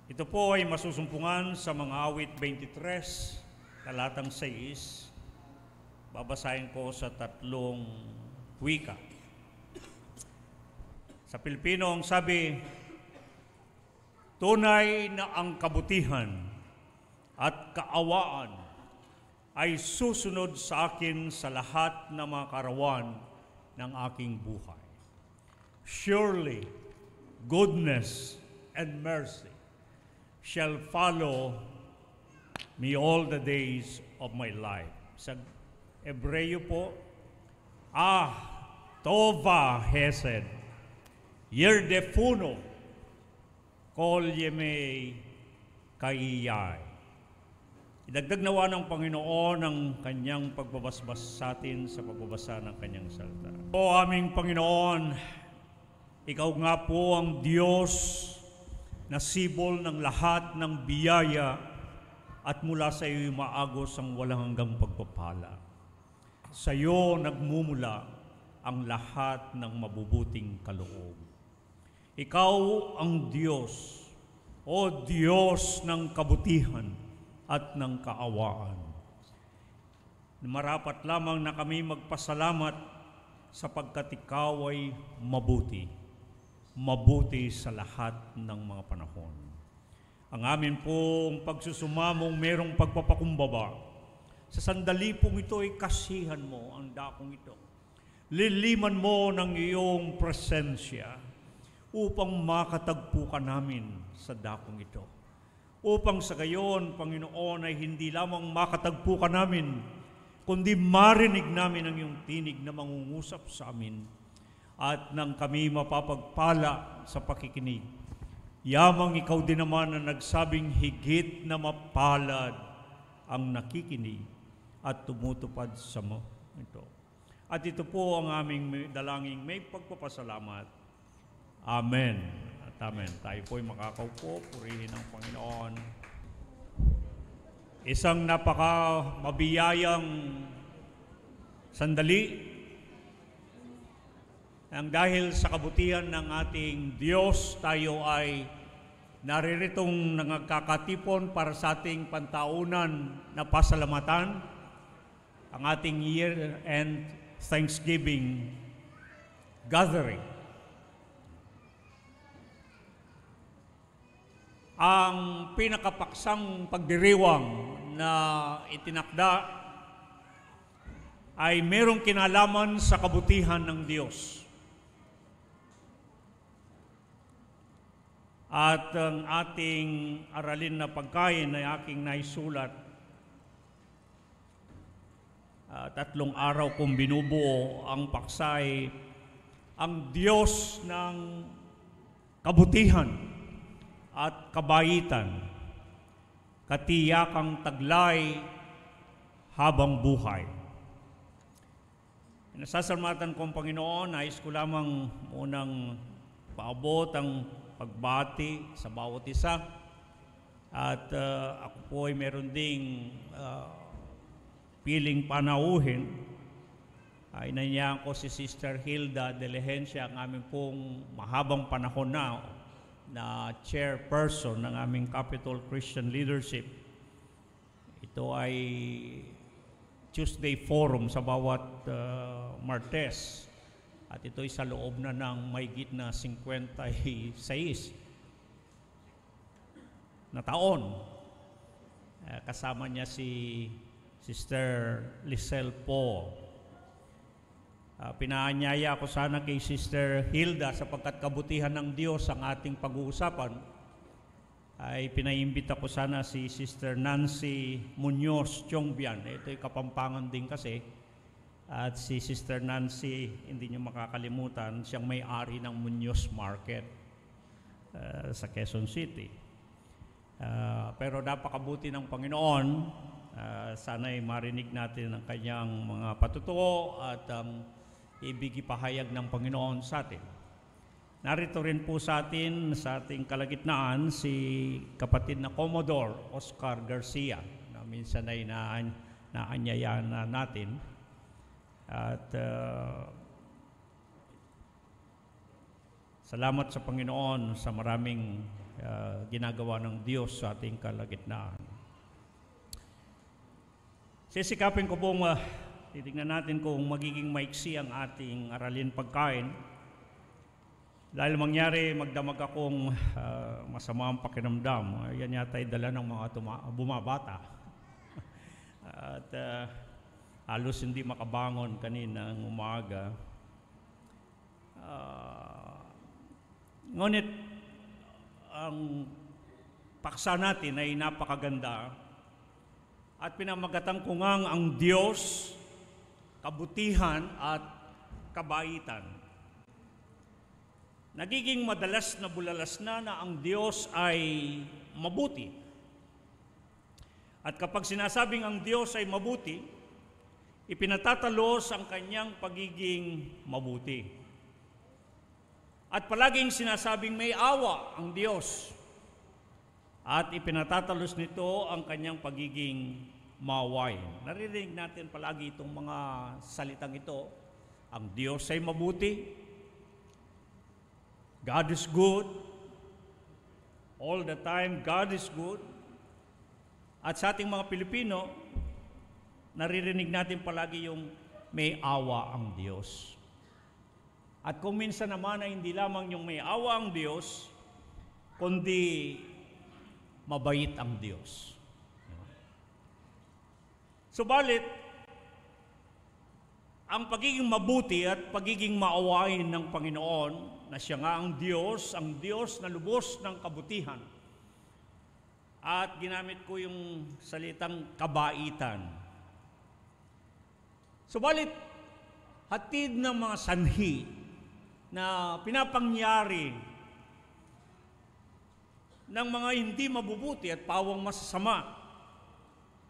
Ito po ay masusumpungan sa mga awit 23, talatang 6. Babasahin ko sa 3 wika. Sa Pilipino ang sabi, tunay na ang kabutihan at kaawaan ay susunod sa akin sa lahat ng mga karawan ng aking buhay. Surely, goodness and mercy shall follow me all the days of my life. Sa Ebreyo po, Tova Hesed, Yerdefuno, Kol Yemei Kaiyay. Idagdag nawa ng Panginoon ang kanyang pagbabasbas sa atin sa pagbabasa ng kanyang salita. O aming Panginoon, Ikaw nga po ang Diyos na sibol ng lahat ng biyaya at mula sa iyo maagos ang walang hanggang pagpapala. Sa iyo nagmumula ang lahat ng mabubuting kaloob. Ikaw ang Diyos, o Diyos ng kabutihan at ng kaawaan. Marapat lamang na kami magpasalamat sapagkat ikaw ay mabuti. Mabuti sa lahat ng mga panahon. Ang amin pong pagsusumamong merong pagpapakumbaba. Sa sandali pong ito ay kasihan mo ang dakong ito. Liliman mo ng iyong presensya upang makatagpo ka namin sa dakong ito. Upang sa gayon, Panginoon, ay hindi lamang makatagpo ka namin, kundi marinig namin ang iyong tinig na mangungusap sa amin at nang kami mapapagpala sa pakikinig. Yamang ikaw din naman na nagsabing higit na mapalad ang nakikinig at tumutupad sa mo ito. At ito po ang aming dalangin may pagpapasalamat. Amen at amen. Tayo po'y makakaupo, purihin ang Panginoon. Isang napaka mabiyayang sandali ang dahil sa kabutihan ng ating Diyos, tayo ay nariritong nagkakatipon para sa ating pantaunan na pasalamatan, ang ating year-end Thanksgiving gathering. Ang pinakapaksang pagdiriwang na itinakda ay merong kinalaman sa kabutihan ng Diyos. At ang ating aralin na pagkain ay aking naisulat. 3 araw kong binubuo ang paksay, ang Diyos ng kabutihan at kabaitan, katiyakang taglay habang buhay. Nasasalamatan kong Panginoon, nais ko lamang unang paabot ang pagbati sa bawat isa. At ako po ay meron ding piling panauhin. Inanyayahan ko si Sister Hilda de Lehencia, ang aming pong mahabang panahon na chairperson ng aming Capitol Christian Leadership. Ito ay Tuesday Forum sa bawat Martes. At ito'y sa loob na ng mahigit na 56 na taon. Kasama niya si Sister Lisel Po. Pinaanyaya ko sana kay Sister Hilda sapagkat kabutihan ng Diyos ang ating pag-uusapan. Ay pinaimbita ko sana si Sister Nancy Munoz Chongbian. Ito'y Kapampangan din kasi. At si Sister Nancy, hindi niyo makakalimutan, siyang may-ari ng Munoz Market sa Quezon City. Pero napakabuti ng Panginoon, sana'y marinig natin ang kanyang mga patutuo at ang ibig ipahayag ng Panginoon sa atin. Narito rin po sa atin, sa ating kalagitnaan, si kapatid na Commodore Oscar Garcia, na minsan ay naanyayahan na natin. At salamat sa Panginoon sa maraming ginagawa ng Diyos sa ating kalagitnaan. Sisikapin ko pong titignan natin kung magiging maiksi ang ating aralin pagkain. Dahil mangyari, magdamag akong masama ang pakiramdam. Yan yata ay dala ng mga bumabata. At halos hindi makabangon kaninang umaga. Ngunit, ang paksa natin ay napakaganda. At pinamagatan ko ngang ang Diyos, kabutihan at kabaitan. Nagiging madalas na bulalas na ang Diyos ay mabuti. At kapag sinasabing ang Diyos ay mabuti, ipinatatalos ang kanyang pagiging mabuti. At palaging sinasabing may awa ang Diyos. At ipinatatalos nito ang kanyang pagiging maawain. Naririnig natin palagi itong mga salitang ito. Ang Diyos ay mabuti. God is good. All the time, God is good. At sa ating mga Pilipino, naririnig natin palagi yung may awa ang Diyos. At kung minsan naman ay hindi lamang yung may awa ang Diyos, kundi mabait ang Diyos. Subalit, ang pagiging mabuti at pagiging maawain ng Panginoon, na siya nga ang Diyos na lubos ng kabutihan. At ginamit ko yung salitang kabaitan. Subalit, hatid ng mga sanhi na pinapangyari ng mga hindi mabubuti at pawang masasama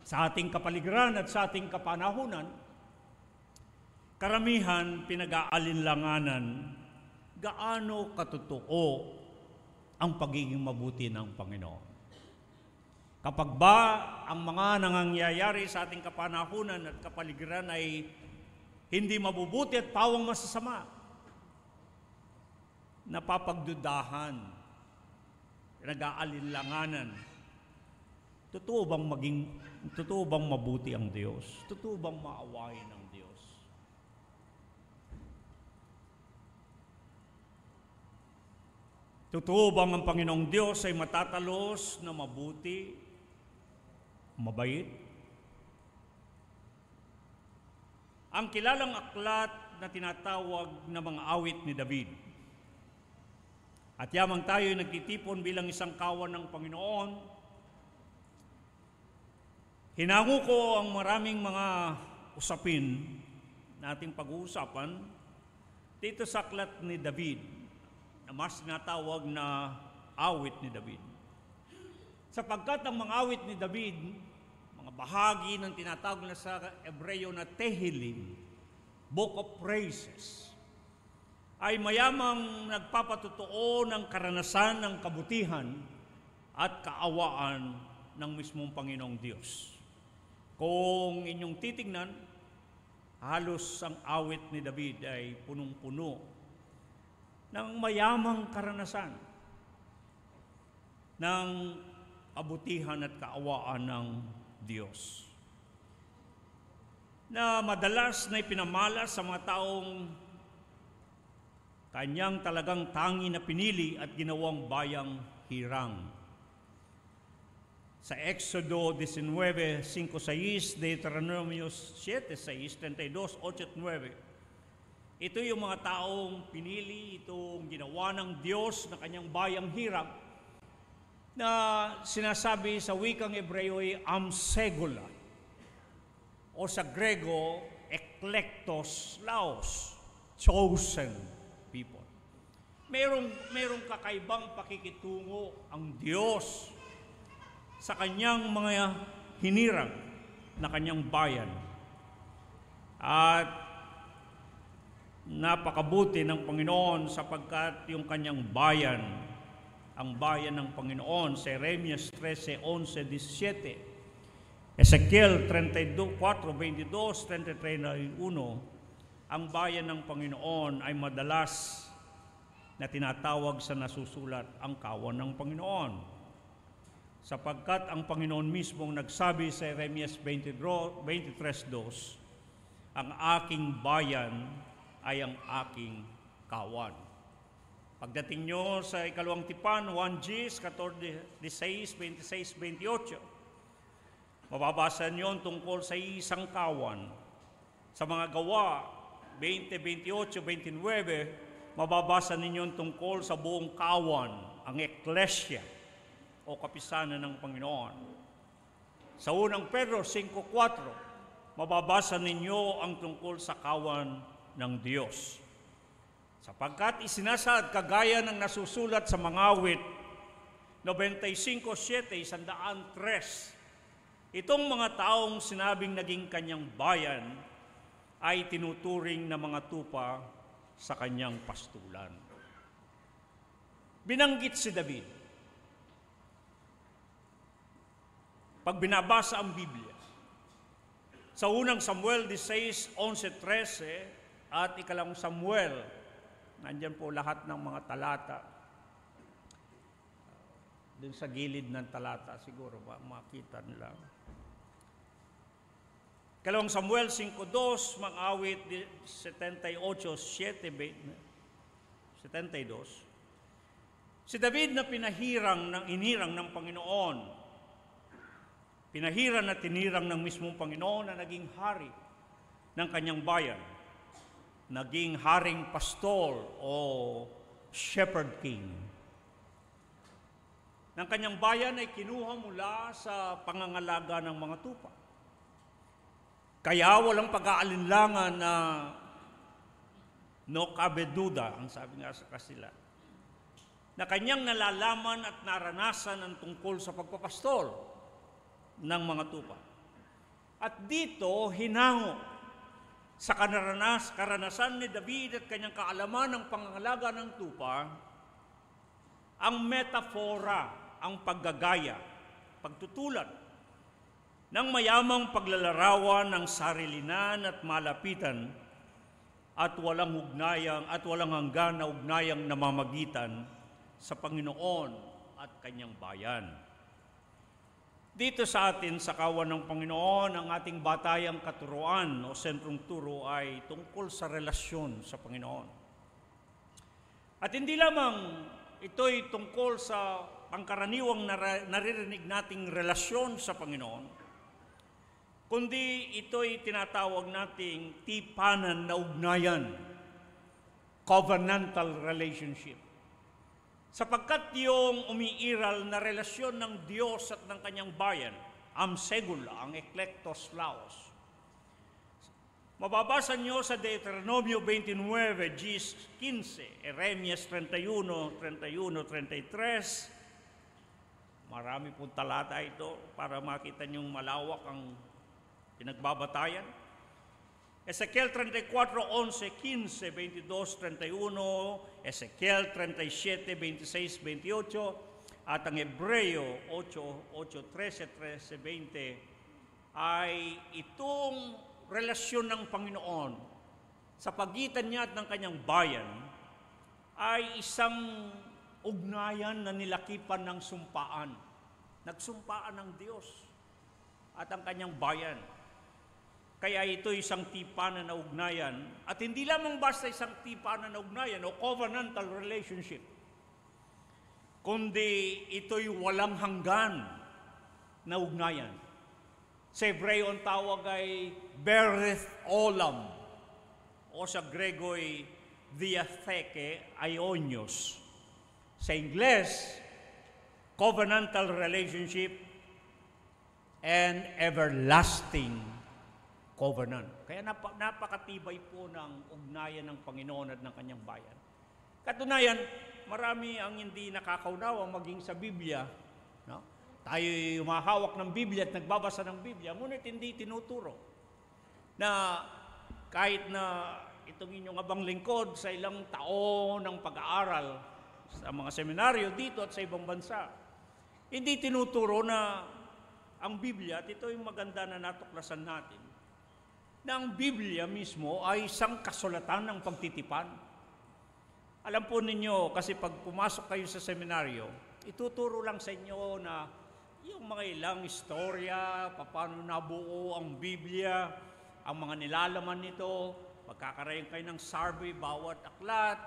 sa ating kapaligiran at sa ating kapanahunan, karamihan pinag-aalinlanganan gaano katotoo ang pagiging mabuti ng Panginoon. Kapag ba ang mga nangyayari sa ating kapanahunan at kapaligiran ay hindi mabubuti at pawang masasama, napapagdudahan, nag-aalinlanganan, totoo bang mabuti ang Diyos? Totoo bang maawain ang Diyos? Totoo bang ang Panginoong Diyos ay matatalos na mabuti, mabait? Ang kilalang aklat na tinatawag na mga awit ni David. At yamang tayo nagtitipon bilang isang kawan ng Panginoon, hinango ko ang maraming mga usapin na ating pag-uusapan dito sa aklat ni David, na mas tinatawag na awit ni David. Sapagkat ang mga awit ni David, mga bahagi ng tinatawag na sa Hebreo na Tehillim, Book of Praises, ay mayamang nagpapatotoo ng karanasan ng kabutihan at kaawaan ng mismong Panginoong Diyos. Kung inyong titignan, halos ang awit ni David ay punong-puno ng mayamang karanasan ng kabutihan at kaawaan ng Diyos, na madalas na ipinamalas sa mga taong kanyang talagang tangi na pinili at ginawang bayang hirang. Sa Exodo 19:5-6, Deuteronomio 7:6, 32, 8-9, ito yung mga taong pinili, itong ginawa ng Diyos na kanyang bayang hirang, na sinasabi sa wikang Hebreo ay amsegula, o sa Grego, eklektos laos, chosen people. Merong kakaibang pakikitungo ang Diyos sa kanyang mga hinirang na kanyang bayan. At napakabuti ng Panginoon sapagkat yung kanyang bayan, ang bayan ng Panginoon, sa Jeremias 13:11-17, Ezekiel 34:22, 33-1, ang bayan ng Panginoon ay madalas na tinatawag sa nasusulat ang kawan ng Panginoon. Sapagkat ang Panginoon mismo nagsabi sa Jeremias 23:2, ang aking bayan ay ang aking kawan. Pagdating nyo sa ikalawang tipan, 1 Gs 14:16, 26, 28, mababasa nyo tungkol sa isang kawan. Sa mga gawa, 20, 28, 29, mababasa ninyo tungkol sa buong kawan, ang Eklesya o kapisanan ng Panginoon. Sa unang Pedro 5:4, mababasa ninyo ang tungkol sa kawan ng Diyos. Sapagkat isinasad kagaya ng nasusulat sa mga awit 95:7, 103, itong mga taong sinabing naging kanyang bayan ay tinuturing na mga tupa sa kanyang pastulan. Binanggit si David. Pag binabasa ang Biblia, sa unang Samuel 16, 11, 13 at ikalawang Samuel, nandyan po lahat ng mga talata. Doon sa gilid ng talata siguro makita nila. Ikalawang Samuel 5:2, mga awit 78:72. Si David na inirang ng Panginoon, pinahirang at tinirang ng mismong Panginoon na naging hari ng kanyang bayan, naging haring pastol o shepherd king. Ng kanyang bayan ay kinuha mula sa pangangalaga ng mga tupa. Kaya walang pag-aalinlangan na no cabe duda, ang sabi nga sa kasila, na kanyang nalalaman at naranasan ang tungkol sa pagpapastol ng mga tupa. At dito, hinango sa karanasan ni David at kanyang kaalaman ng pangangalaga ng tupa, ang metafora, ang paggagaya, pagtutulad ng mayamang paglalarawan ng sarilinan at malapitan at walang hanggan na ugnayang namamagitan sa Panginoon at kanyang bayan. Dito sa atin, sa kawan ng Panginoon, ang ating batayang katuruan o sentrong turo ay tungkol sa relasyon sa Panginoon. At hindi lamang ito'y tungkol sa pangkaraniwang naririnig nating relasyon sa Panginoon, kundi ito'y tinatawag nating tipanan na ugnayan, covenantal relationship. Sapagkat yung umiiral na relasyon ng Diyos at ng kanyang bayan, amsegula, ang eklektos laos. Mababasa nyo sa Deuteronomio 29, Gs 15, Jeremias 31, 33. Marami pong talata ito para makita nyong malawak ang pinagbabatayan. Ezekiel 34, 11, 15, 22, 31, Ezekiel 37, 26, 28, at ang Hebreo 8, 13, 20, ay itong relasyon ng Panginoon sa pagitan niya at ng kanyang bayan ay isang ugnayan na nilakipan ng sumpaan. Nagsumpaan ng Diyos at ang kanyang bayan. Kaya ito isang tipanan na ugnayan, at hindi lamang basta isang tipanan na ugnayan o covenantal relationship, kundi ito'y walang hanggan na ugnayan. Sa Hebreo ang tawag ay bereth olam, o sa Grego'y diatheke aionios. Sa Ingles, covenantal relationship and everlasting covenant. Kaya napakatibay po ng ugnayan ng Panginoon at ng kanyang bayan. Katunayan, marami ang hindi nakakaunawa maging sa Biblia. No? Tayo humahawak ng Biblia at nagbabasa ng Biblia, ngunit hindi tinuturo na kahit na itong inyong abang lingkod sa ilang taon ng pag-aaral sa mga seminaryo dito at sa ibang bansa, hindi tinuturo na ang Biblia, at ito yung maganda na natuklasan natin, na ang Biblia mismo ay isang kasulatan ng pagtitipan. Alam po ninyo, kasi pag pumasok kayo sa seminaryo, ituturo lang sa inyo na yung mga ilang istorya, paano nabuo ang Biblia, ang mga nilalaman nito, magkakaroon kayo ng survey bawat aklat,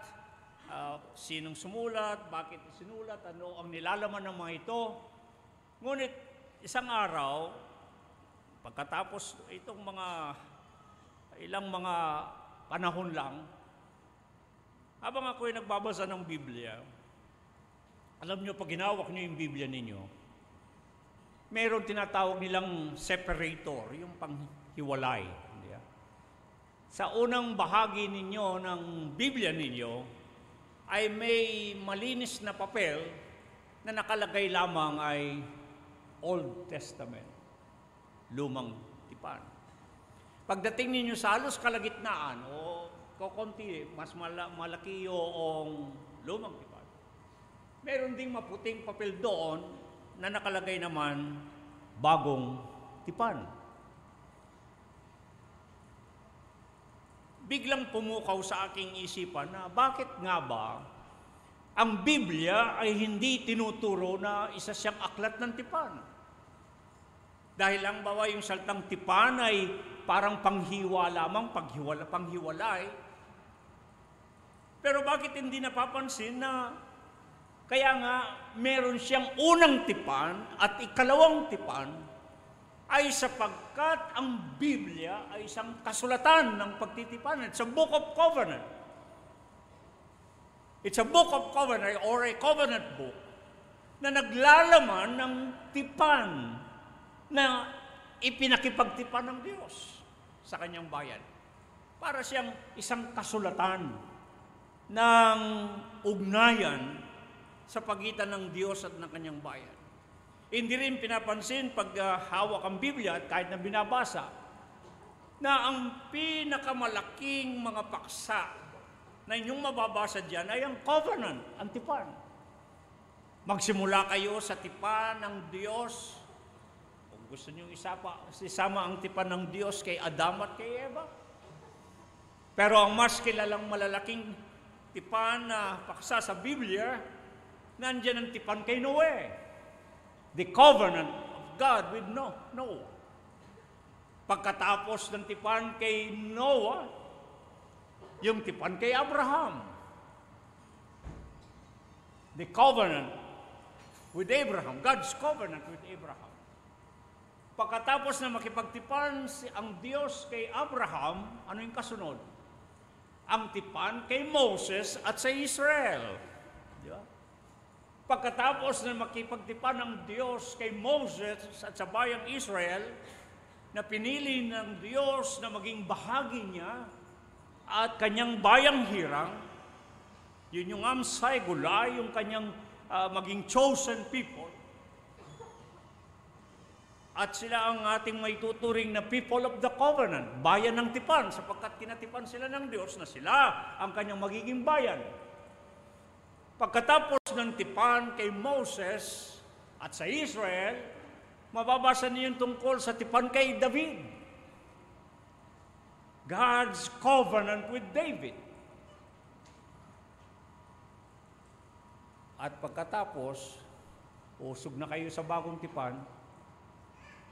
sinong sumulat, bakit sinulat, ano ang nilalaman ng mga ito. Ngunit isang araw, pagkatapos itong ilang mga panahon lang, habang ako'y nagbabasa ng Biblia, alam nyo, pag ginawak nyo yung Biblia ninyo, mayroon tinatawag nilang separator, yung panghiwalay. Sa unang bahagi ninyo ng Biblia ninyo, ay may malinis na papel na nakalagay lamang ay Old Testament, lumang tipan. Pagdating ninyo sa halos kalagitnaan o kokonti, mas malaki yung lumang tipan, meron ding maputing papel doon na nakalagay naman bagong tipan. Biglang pumukaw sa aking isipan na bakit nga ba ang Biblia ay hindi tinuturo na isa siyang aklat ng tipan? Dahil ang bawa yung salitang tipan ay parang panghiwa lamang, panghiwalay. Pero bakit hindi napapansin na kaya nga meron siyang unang tipan at ikalawang tipan ay sapagkat ang Biblia ay isang kasulatan ng pagtitipan. It's a book of covenant. It's a book of covenant or a covenant book na naglalaman ng tipan na ipinakipagtipan ng Diyos sa kanyang bayan. Para siyang isang kasulatan ng ugnayan sa pagitan ng Diyos at ng kanyang bayan. Hindi rin pinapansin pag hawak ang Biblia at kahit na binabasa na ang pinakamalaking mga paksa na inyong mababasa diyan ay ang covenant, ang tipan. Magsimula kayo sa tipan ng Diyos. Kung gusto niyo isama ang tipan ng Diyos kay Adam at kay Eva. Pero ang mas kilalang malalaking tipan na paksa sa Biblia, nandiyan ang tipan kay Noe. The covenant of God with Noah. Pagkatapos ng tipan kay Noah, yung tipan kay Abraham. The covenant with Abraham, God's covenant with Abraham. Pagkatapos na makipagtipan ang Diyos kay Abraham, ano yung kasunod? Ang tipan kay Moses at sa Israel. Diba? Pagkatapos na makipagtipan ng Diyos kay Moses at sa bayang Israel, na pinili ng Diyos na maging bahagi niya at kanyang bayang hirang, yun yung Amsay Gulay, yung kanyang maging chosen people. At sila ang ating may tuturing na people of the covenant, bayan ng tipan, sapagkat kinatipan sila ng Diyos na sila ang kanyang magiging bayan. Pagkatapos ng tipan kay Moses at sa Israel, mababasa niyo tungkol sa tipan kay David. God's covenant with David. At pagkatapos, usog na kayo sa bagong tipan,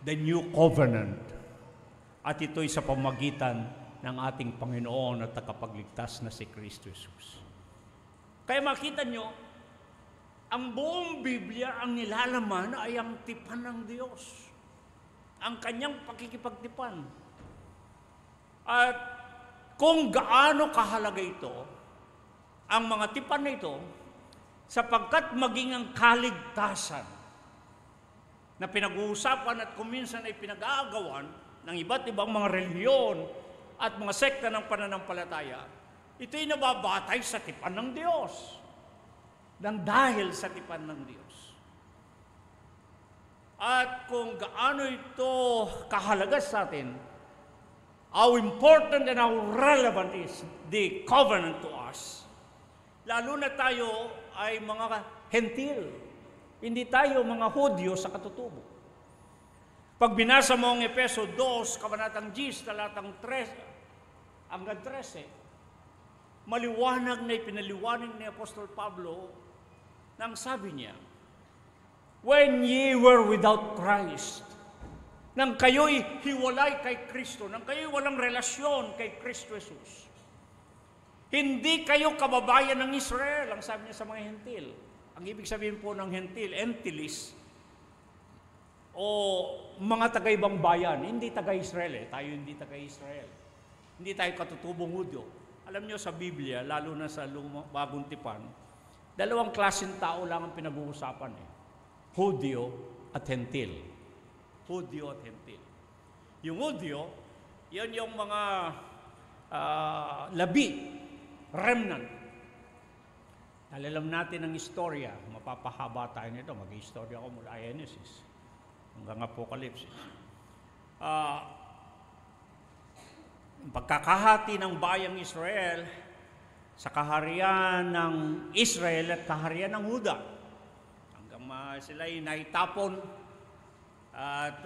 the new covenant. At ito'y sa pamagitan ng ating Panginoon at tagapagligtas na si Kristo Jesus. Kaya makita nyo, ang buong Biblia, ang nilalaman ay ang tipan ng Diyos. Ang kanyang pakikipagtipan. At kung gaano kahalaga ito, ang mga tipan na ito, sapagkat maging ang kaligtasan na pinag-uusapan at kuminsan ay pinag-aagawan ng iba't ibang mga relihiyon at mga sekta ng pananampalataya, ito'y nababatay sa tipan ng Diyos. Nang dahil sa tipan ng Diyos. At kung gaano ito kahalaga sa atin, how important and how relevant is the covenant to us. Lalo na tayo ay mga hentil. Hindi tayo mga Hudyo sa katutubo. Pag binasa mo ang Efeso 2, kabanatang 10, talatang 3 hanggang 13, maliwanag na ipinaliwanag ni Apostol Pablo nang sabi niya, when ye were without Christ, nang kayo'y hiwalay kay Kristo, nang kayo'y walang relasyon kay Kristo Jesus, hindi kayo kababayan ng Israel, ang sabi niya sa mga hentil. Ang ibig sabihin po ng hentil, entilis, o mga taga-ibang bayan, hindi taga-Israel tayo hindi taga-Israel. Hindi tayo katutubong Hudyo. Alam niyo sa Biblia, lalo na sa Bagong Tipan, dalawang klaseng tao lang ang pinag-uusapan Hudyo at hentil. Hudyo at hentil. Yung Hudyo, yan yung mga labi, remnant. Alam natin ang istorya, mapapahaba tayo nito, mag-istorya ko mula Genesis hanggang Apokalipsis. Pagkakahati ng bayang Israel sa kaharian ng Israel at kaharian ng Huda. Hanggang sila'y naitapon at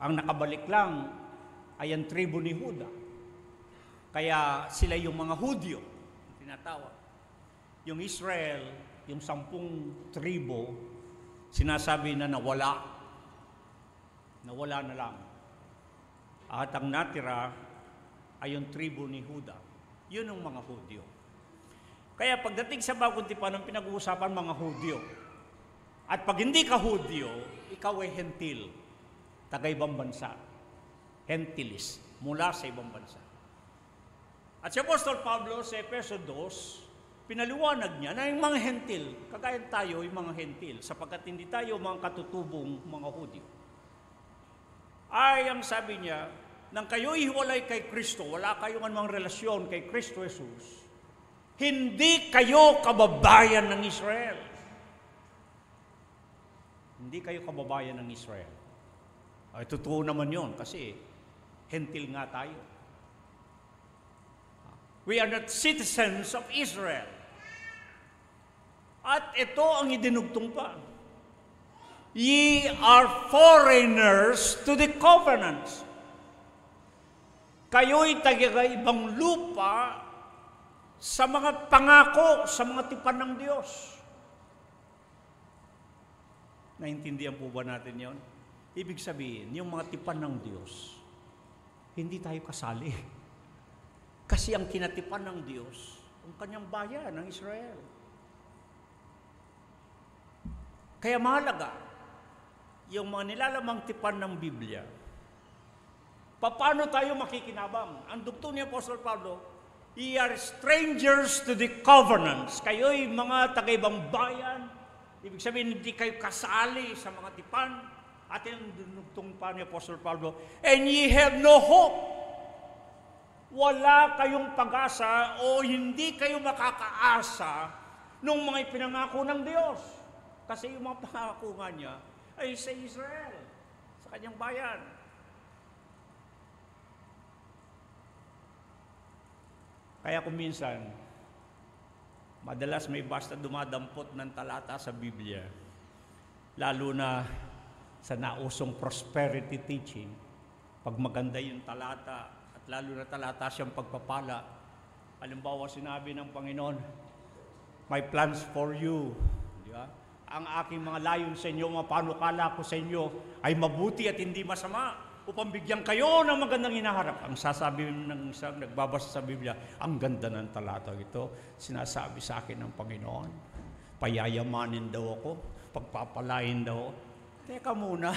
ang nakabalik lang ay ang tribo ni Huda. Kaya sila yung mga Hudyo, tinatawag. Yung Israel, yung 10 tribo, sinasabi na nawala na lang. At ang natira ay yung tribo ni Huda. Yun ang mga Hudyo. Kaya pagdating sa Bagong Tipan, ang pinag-uusapan mga Hudyo. At pag hindi ka Hudyo, ikaw ay hentil, taga-ibang bansa. Hentilis, mula sa ibang bansa. At si Apostol Pablo sa Efeso 2, pinaliwanag niya na yung mga hentil, kagaya tayo yung mga hentil, sapagkat hindi tayo mga katutubong mga Hudyo. Ay, ang sabi niya, nang kayo ihiwalay kay Kristo, wala kayong anumang relasyon kay Kristo Jesus, hindi kayo kababayan ng Israel. Hindi kayo kababayan ng Israel. Ay, totoo naman yun kasi hentil nga tayo. We are not citizens of Israel. At ito ang idinugtong pa. Ye are foreigners to the covenants. Kayo'y taga-ibang lupa sa mga pangako, sa mga tipan ng Diyos. Naintindihan po ba natin yon? Ibig sabihin, yung mga tipan ng Diyos, hindi tayo kasali. Kasi ang kinatipan ng Diyos, ang kanyang bayan, ng Israel. Kaya mahalaga, yung mga nilalamang tipan ng Biblia, paano tayo makikinabang? Ang dugtong ni Apostol Pablo, ye are strangers to the covenants. Kayo'y mga taga-ibang bayan, ibig sabihin, hindi kayo kasali sa mga tipan. At yung dugtong pa ni Apostol Pablo, and ye have no hope. Wala kayong pag-asa o hindi kayo makakaasa nung mga ipinangako ng Diyos. Kasi yung mga pangako nga niya ay sa Israel, sa kanyang bayan. Kaya kung minsan, madalas may basta dumadampot ng talata sa Biblia, lalo na sa nausong prosperity teaching, pag maganda yung talata, at lalo na talata siyang pagpapala. Halimbawa, sinabi ng Panginoon, my plans for you. Di ba? Ang aking mga layon sa inyo, mga panukala ko sa inyo, ay mabuti at hindi masama, upang bigyan kayo ng magandang hinaharap. Ang sasabi ng isang nagbabasa sa Biblia, ang ganda ng talata ito, sinasabi sa akin ng Panginoon, payayamanin daw ako, pagpapalain daw. Teka muna,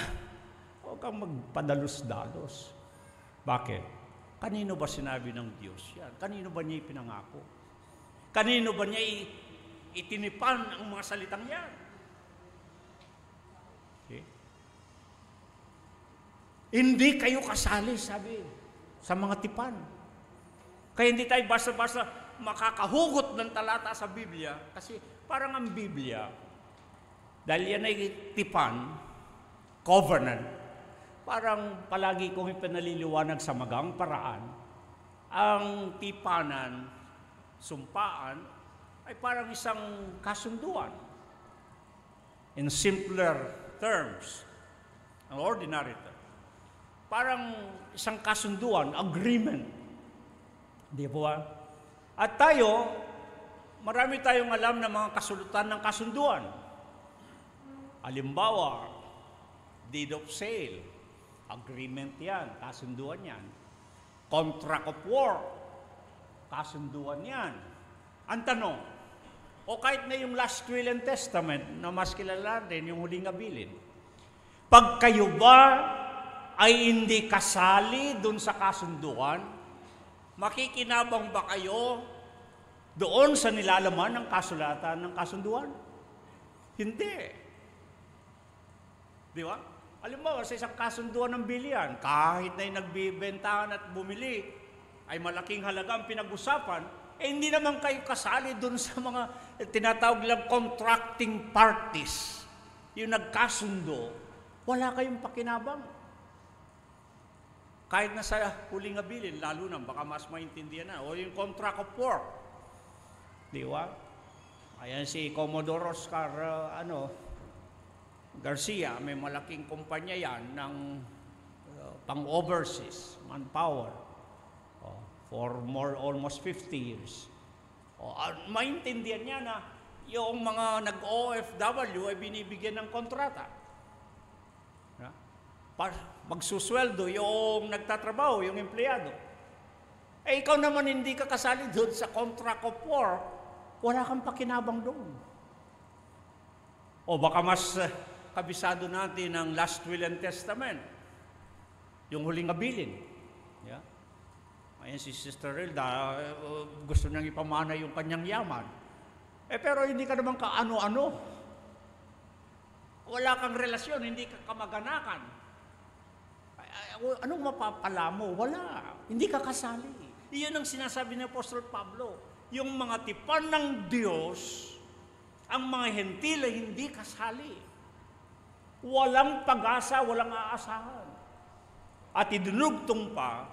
huwag kang magpadalos-dalos. Bakit? Kanino ba sinabi ng Diyos yan? Kanino ba niya ipinangako? Kanino ba niya itinipan ang mga salitang yan? Okay? Hindi kayo kasali, sabi, sa mga tipan. Kaya hindi tayo basta-basta makakahugot ng talata sa Biblia kasi parang ang Biblia, dahil yan ay tipan, covenant, parang palagi kong ipinaliliwanag sa magang paraan, ang tipanan, sumpaan, ay parang isang kasunduan. In simpler terms, an ordinary term. Parang isang kasunduan, agreement. Di ba? At tayo, marami tayong alam ng mga kasulatan ng kasunduan. Halimbawa, deed of sale, agreement yan, kasunduan yan. Contract of war, kasunduan yan. Ang tanong, o kahit na yung last will and testament na mas kilala din, yung huling habilin, pag kayo ba ay hindi kasali dun sa kasunduan, makikinabang ba kayo doon sa nilalaman ng kasulatan ng kasunduan? Hindi. Di ba? Alam mo, sa isang kasunduan ng bilihan, kahit na yung nagbibentahan at bumili, ay malaking halaga ang pinag-usapan, hindi naman kayo kasali dun sa mga tinatawag lang contracting parties. Yung nagkasundo, wala kayong pakinabang. Kahit na sa huling habilin, lalo na, baka mas maintindihan na. O yung contract of war. Di ba? Ayan si Commodore Oscar, Garcia, may malaking kumpanya yan ng pang-overseas, manpower, for almost 50 years. Maintindihan niya na yung mga nag-OFW ay binibigyan ng kontrata. Magsusweldo yung nagtatrabaho, yung empleyado. Ikaw naman hindi ka kasali doon sa contract of war, wala kang pakinabang doon. O baka mas kabisado natin ang last will and testament, yung huling habilin. Yeah? Ayan si Sister Rilda, gusto niyang ipamana yung kanyang yaman. Pero hindi ka naman kaano-ano. Wala kang relasyon, hindi ka kamag-anakan. Anong mapapala mo? Wala. Hindi ka kasali. Iyon ang sinasabi ni Apostol Pablo. Yung mga tipan ng Diyos, ang mga hentil ay hindi kasali. Walang pag-asa, walang aasahan. At idinugtong pa,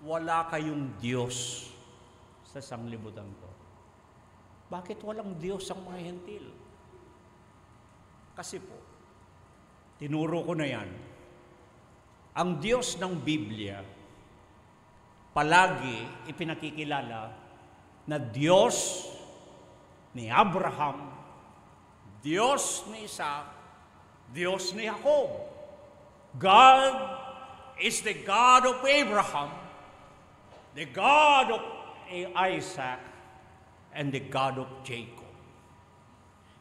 wala kayong Diyos sa sanglibutan ko. Bakit walang Diyos ang mga hentil? Kasi po, tinuro ko na yan, ang Diyos ng Biblia, palagi ipinakikilala na Diyos ni Abraham, Diyos ni Isaac, Diyos ni Jacob. God is the God of Abraham, the God of Isaac, and the God of Jacob.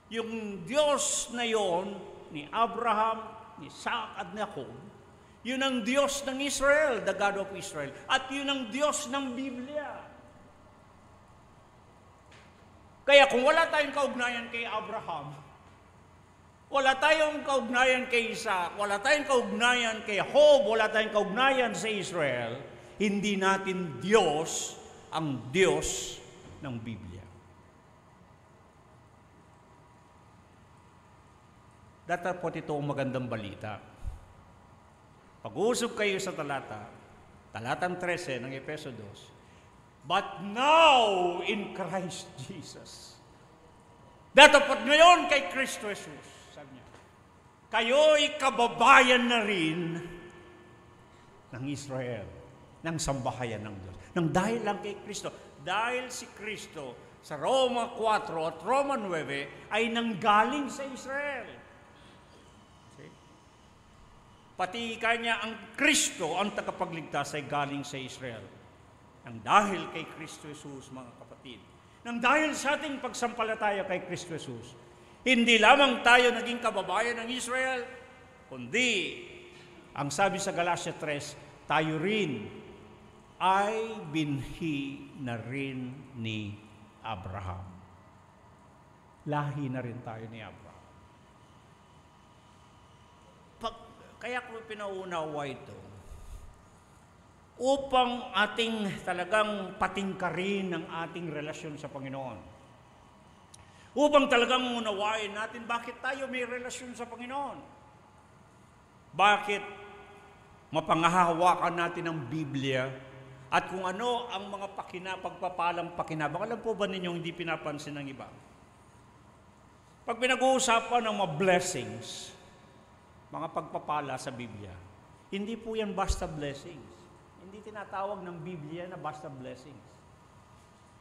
Yung Diyos na yon ni Abraham, ni Isaac at ni Jacob, yun ang Diyos ng Israel, the God of Israel. At yun ang Diyos ng Biblia. Kaya kung wala tayong kaugnayan kay Abraham, wala tayong kaugnayan kay Isaac, wala tayong kaugnayan kay Jacob, wala tayong kaugnayan sa Israel, hindi natin Diyos ang Diyos ng Biblia. Datapot ito ang magandang balita. Pag-uusap kayo sa talatang 13 ng Efeso 2, but now in Christ Jesus. Datapot ngayon kay Kristo Jesus. Sabi niya, kayo'y kababayan na rin ng Israel, ng sambahayan ng Diyos. Nang dahil lang kay Kristo. Dahil si Kristo sa Roma 4 at Roma 9 ay nanggaling sa Israel. See? Pati kanya ang Kristo, ang tagapagligtas ay galing sa Israel. Nang dahil kay Kristo Jesus, mga kapatid. Nang dahil sa ating pagsampalataya kay Kristo Jesus, hindi lamang tayo naging kababayan ng Israel, kundi, ang sabi sa Galatia 3, tayo rin ay binhi na rin ni Abraham. Lahi na rin tayo ni Abraham. Kaya ko pinaunawa ito, upang ating talagang patingkarin ang ating relasyon sa Panginoon. Upang talagang unawain natin bakit tayo may relasyon sa Panginoon. Bakit mapangahawakan natin ang Biblia at kung ano ang mga pagpapalang pakinabang. Alam po ba ninyong hindi pinapansin ng iba? Pag pinag-uusapan ng mga blessings, mga pagpapala sa Biblia, hindi po yan basta blessings. Hindi tinatawag ng Biblia na basta blessings.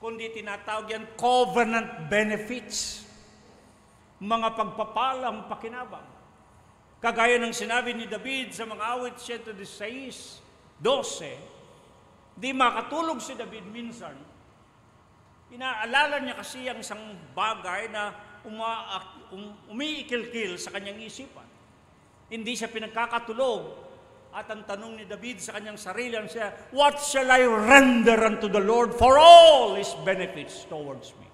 kundi tinatawag yan covenant benefits, mga pagpapalang pakinabang. Kagaya ng sinabi ni David sa mga awit 116:12, di makatulog si David minsan. Inaalala niya kasi ang isang bagay na umiikil-kil sa kanyang isipan. Hindi siya pinagkakatulog. At ang tanong ni David sa kanyang sarili, what shall I render unto the Lord for all His benefits towards me?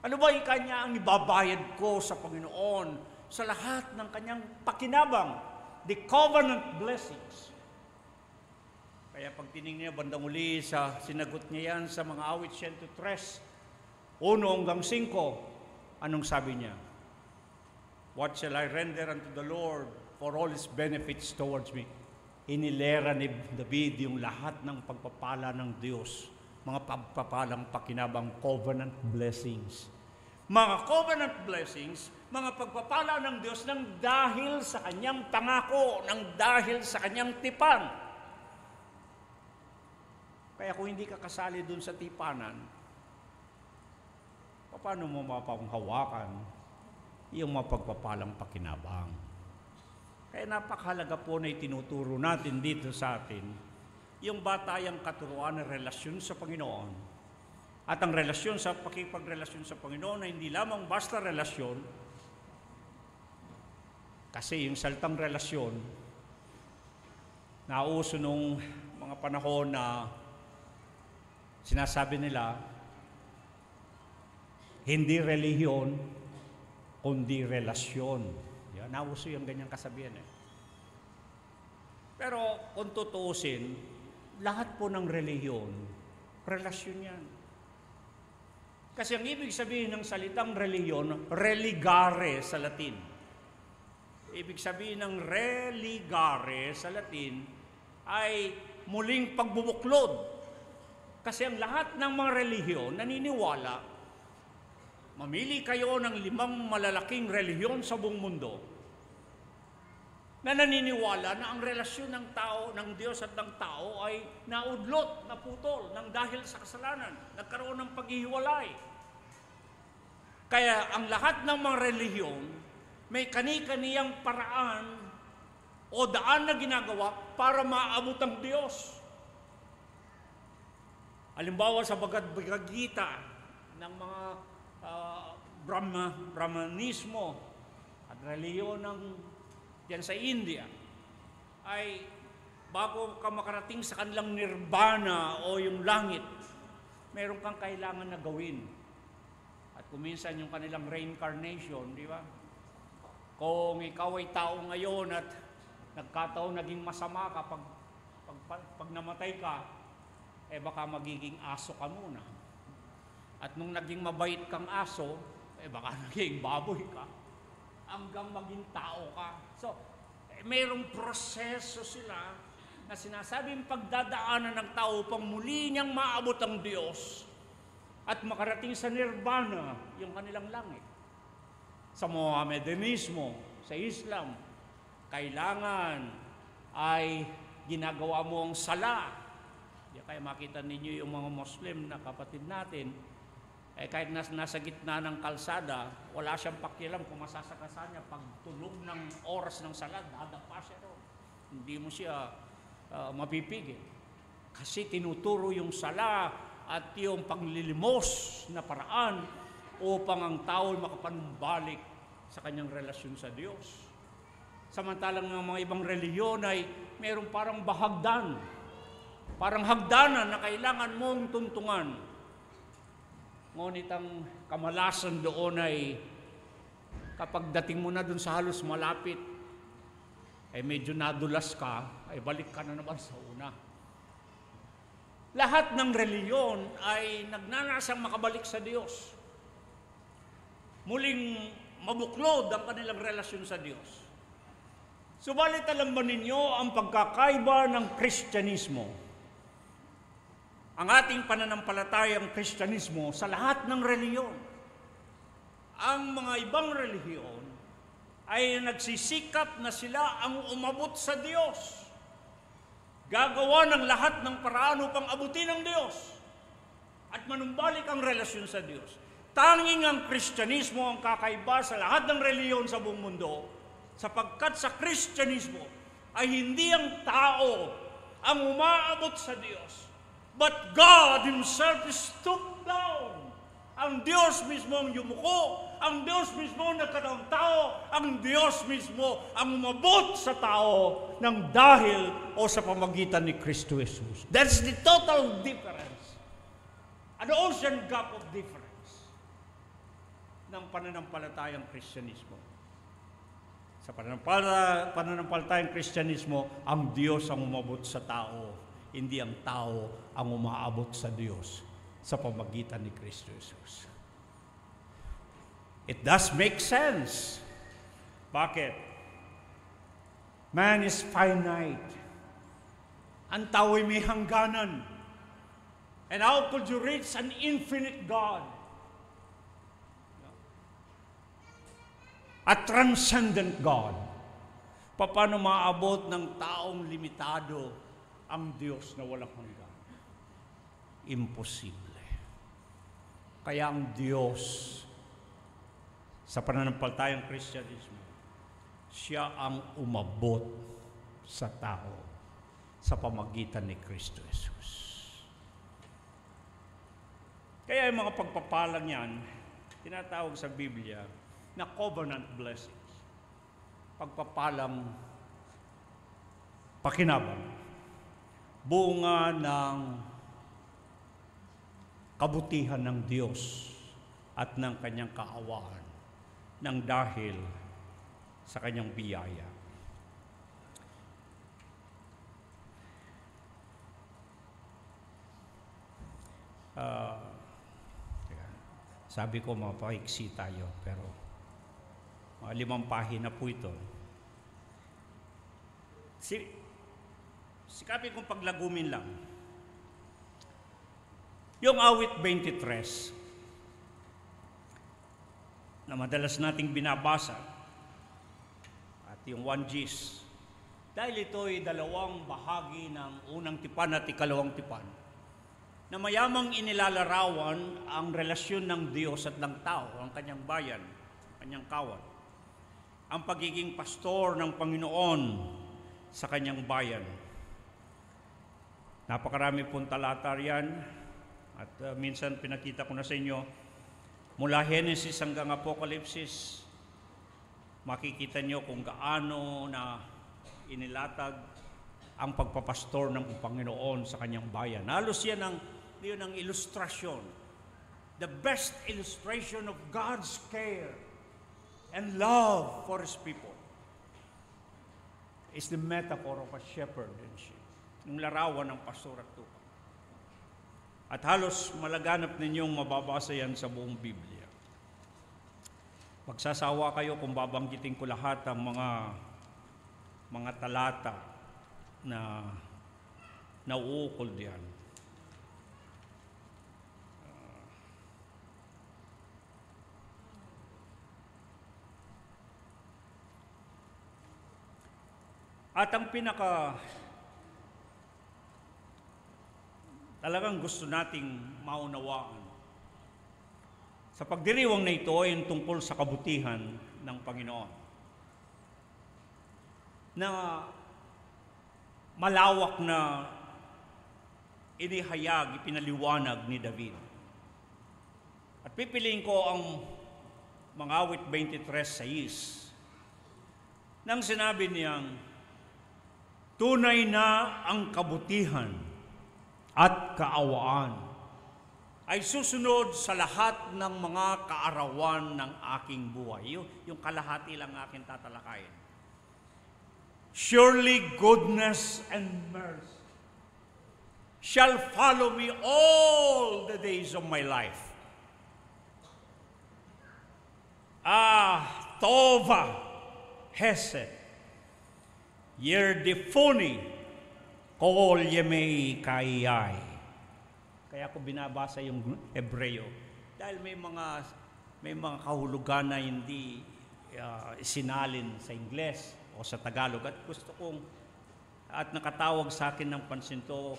Ano ba yung kanya ang ibabayad ko sa Panginoon sa lahat ng kanyang pakinabang, the covenant blessings? Kaya pag tinignan niya bandang uli, sinagot niya yan sa mga awit 103, 1-5, anong sabi niya? What shall I render unto the Lord for all His benefits towards me? Inilera ni David yung lahat ng pagpapala ng Diyos, mga pagpapalang pakinabang, covenant blessings. Mga covenant blessings, mga pagpapala ng Diyos ng dahil sa kanyang pangako, ng dahil sa kanyang tipan. Kaya kung hindi ka kasali dun sa tipanan, paano mo mapanghawakan yung mga pagpapalang pakinabang? Kaya napakahalaga po na itinuturo natin dito sa atin yung batayang katuruan ng relasyon sa Panginoon. At ang relasyon sa pakipagrelasyon sa Panginoon ay hindi lamang basta relasyon, kasi yung salitang relasyon, nauso nung mga panahon na sinasabi nila, hindi relihiyon, kundi relasyon. Nauso yung ganyang kasabihan eh. Pero kung tutuusin, lahat po ng relihiyon, relasyon yan. Kasi ang ibig sabihin ng salitang relihiyon, religare sa Latin. Ibig sabihin ng religare sa Latin ay muling pagbubuklod. Kasi ang lahat ng mga relihiyon naniniwala, mamili kayo ng 5 malalaking relihiyon sa buong mundo, na naniniwala na ang relasyon ng tao, ng Diyos at ng tao ay naudlot, naputol, nang dahil sa kasalanan, nagkaroon ng paghihiwalay. Kaya ang lahat ng mga relihiyon may kani-kaniyang paraan o daan na ginagawa para maabot ang Diyos. Halimbawa sa Bhagavad Gita ng mga Brahmanismo at relihiyon ng yan sa India, ay bago ka makarating sa kanilang nirvana o yung langit, meron kang kailangan na gawin. At kuminsan yung kanilang reincarnation, di ba? Kung ikaw ay tao ngayon at nagkataon naging masama ka, pag namatay ka, baka magiging aso ka muna. At nung naging mabait kang aso, baka naging baboy ka, hanggang maging tao ka. So, mayroong proseso sila na sinasabing pagdadaanan ng tao upang muli niyang maabot ang Diyos at makarating sa nirvana, yung kanilang langit. Sa Mohammedanismo, sa Islam, kailangan ay ginagawa mo ang sala. Kaya makita ninyo yung mga Muslim na kapatid natin, kahit nasa gitna ng kalsada, wala siyang pakialam kung masasakasan niya. Pag tulog ng oras ng salad, dadapa siya doon. Hindi mo siya mapipigil. Kasi tinuturo yung sala at yung panglilimos na paraan upang ang tao makapanumbalik sa kanyang relasyon sa Diyos. Samantalang ng mga ibang reliyon ay mayroong parang bahagdan, parang hagdanan na kailangan mong tuntungan. Ngunit ang kamalasan doon ay kapag dating mo na doon sa halos malapit, medyo nadulas ka, balik ka na naman sa una. Lahat ng reliyon ay nagnanasang makabalik sa Diyos. Muling mabuklod ang kanilang relasyon sa Diyos. Subalit alam ba ninyo ang pagkakaiba ng Kristyanismo? Ang ating pananampalatayang Kristyanismo sa lahat ng reliyon. Ang mga ibang relihiyon ay nagsisikap na sila ang umabot sa Diyos. Gagawa ng lahat ng paraan upang abutin ang Diyos. at manumbalik ang relasyon sa Diyos. Tanging ang Kristyanismo ang kakaiba sa lahat ng reliyon sa buong mundo, sapagkat sa Kristyanismo ay hindi ang tao ang umaabot sa Diyos, but God Himself is stooped down. Ang Diyos mismo ang yumuko, ang Diyos mismo ang nagkataong tao, ang Diyos mismo ang umabot sa tao ng dahil o sa pamagitan ni Kristo Jesus. That's the total difference. An ocean gap of difference ng pananampalatayang Kristyanismo. Sa pananampalatayang Kristyanismo, ang Diyos ang umabot sa tao, hindi ang tao ang umaabot sa Diyos sa pamagitan ni Kristo Jesus. It does make sense. Bakit? Man is finite. Ang tao ay may hangganan. And how could you reach an infinite God? A transcendent God. Paano maabot ng taong limitado ang Diyos na walang hanggan? Imposible. Kaya ang Diyos, sa pananampalatayang Kristyanismo, siya ang umabot sa tao sa pamagitan ni Kristo Jesus. Kaya yung mga pagpapalang yan, tinatawag sa Biblia na covenant blessings. Pagpapalang pakinabang. Bunga ng kabutihan ng Diyos at ng kanyang kaawaan ng dahil sa kanyang biyaya. Sabi ko mapaiksi tayo, pero mga 5 pahina po ito. Sikapin kong paglagumin lang. Yung awit 23 na madalas nating binabasa at yung 1 Gs, dahil ito ay 2 bahagi ng unang tipan at ikalawang tipan na mayamang inilalarawan ang relasyon ng Diyos at ng tao, ang kanyang bayan, kanyang kawan, ang pagiging pastor ng Panginoon sa kanyang bayan. Napakarami pong talata riyan. At minsan pinakita ko na sa inyo, mula Genesis hanggang Apokalipsis, makikita nyo kung gaano na inilatag ang pagpapastor ng Panginoon sa kanyang bayan. Halos yan ang ilustrasyon. The best illustration of God's care and love for His people is the metaphor of a shepherd and sheep. Yung larawan ng pastor at tupa. At halos malaganap ninyong mababasa yan sa buong Biblia. Magsasawa kayo kung babanggitin ko lahat ang mga talata na nauukol diyan. At ang talagang gusto nating maunawaan sa pagdiriwang na ito ay tungkol sa kabutihan ng Panginoon na malawak na inihayag, ipinaliwanag ni David. At pipiliin ko ang mga awit 23:6 nang sinabi niyang, tunay na ang kabutihan at kaawaan ay susunod sa lahat ng mga kaarawan ng aking buhay. Yung kalahati lang aking tatalakayin. Surely goodness and mercy shall follow me all the days of my life. Tova, Hesed, Yerdifuni, Kol Yemei Kaiyay. Kaya ko binabasa yung Hebreo dahil may mga kahulugan na hindi isinalin sa Ingles o sa Tagalog at gusto kong at nakatawag sa akin ng pansin to,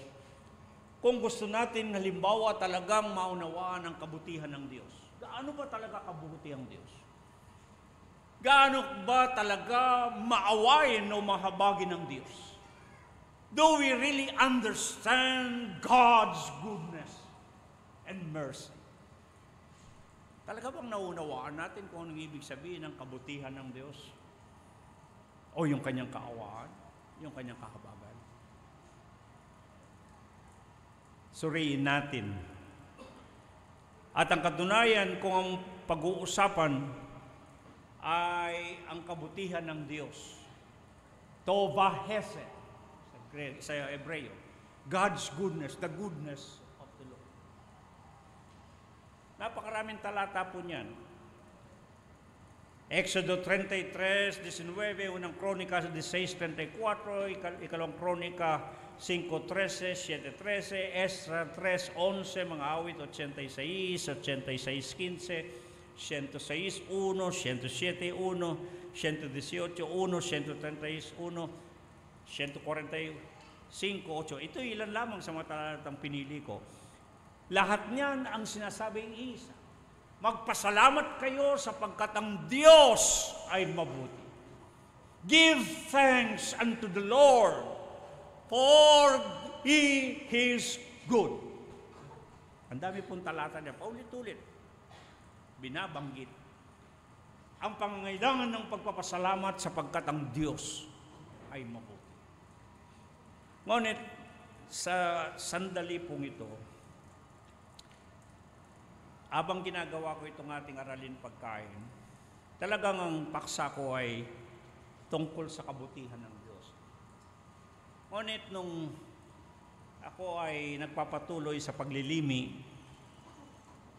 kung gusto natin halimbawa talagang maunawaan ang kabutihan ng Diyos. Gaano ba talaga kabuti ang Diyos? Gaano ba talaga maawain o mahabagin ng Diyos? Do we really understand God's goodness and mercy? Talaga bang naunawaan natin kung anong ibig sabihin ng kabutihan ng Diyos? O yung kanyang kaawaan? Yung kanyang kahabagan? Suriin natin. At ang katunayan kung ang pag-uusapan ay ang kabutihan ng Diyos. Tova Hesed sa Hebreo. God's goodness, the goodness of the Lord. Napakaraming talata po niyan. Exodo 33, 19, unang Kronika 16:34, ikalawang Kronika 5:13, 7:13, Esra 3:11, mga awit 86, 86:15, 106:1, 107:1, 118:1, 131, 145:8. Ito ilan lamang sa mga talatang pinili ko. Lahat niyan ang sinasabing isa. Magpasalamat kayo sapagkat ang Diyos ay mabuti. Give thanks unto the Lord, for He is good. Ang dami pong talata niya, paulit-ulit, binabanggit ang pangangailangan ng pagpapasalamat sapagkat ang Diyos ay mabuti. Ngunit sa sandali pong ito, habang ginagawa ko itong ating aralin pagkain, talagang ang paksa ko ay tungkol sa kabutihan ng Diyos. Ngunit nung ako ay nagpapatuloy sa paglilimi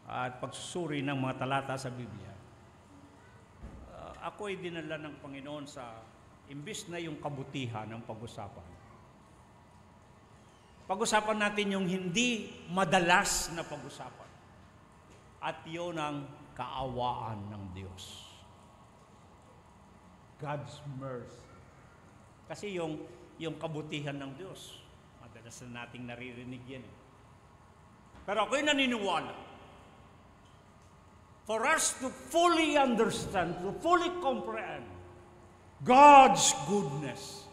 at pagsusuri ng mga talata sa Biblia, ako ay dinala ng Panginoon sa imbis na yung kabutihan ng pag-usapan. Pag-usapan natin yung hindi madalas na pag-usapan. At yun ang kaawaan ng Diyos. God's mercy. Kasi yung kabutihan ng Diyos, madalas na nating naririnig yan. Pero ako'y naniniwala, for us to fully understand, to fully comprehend God's goodness,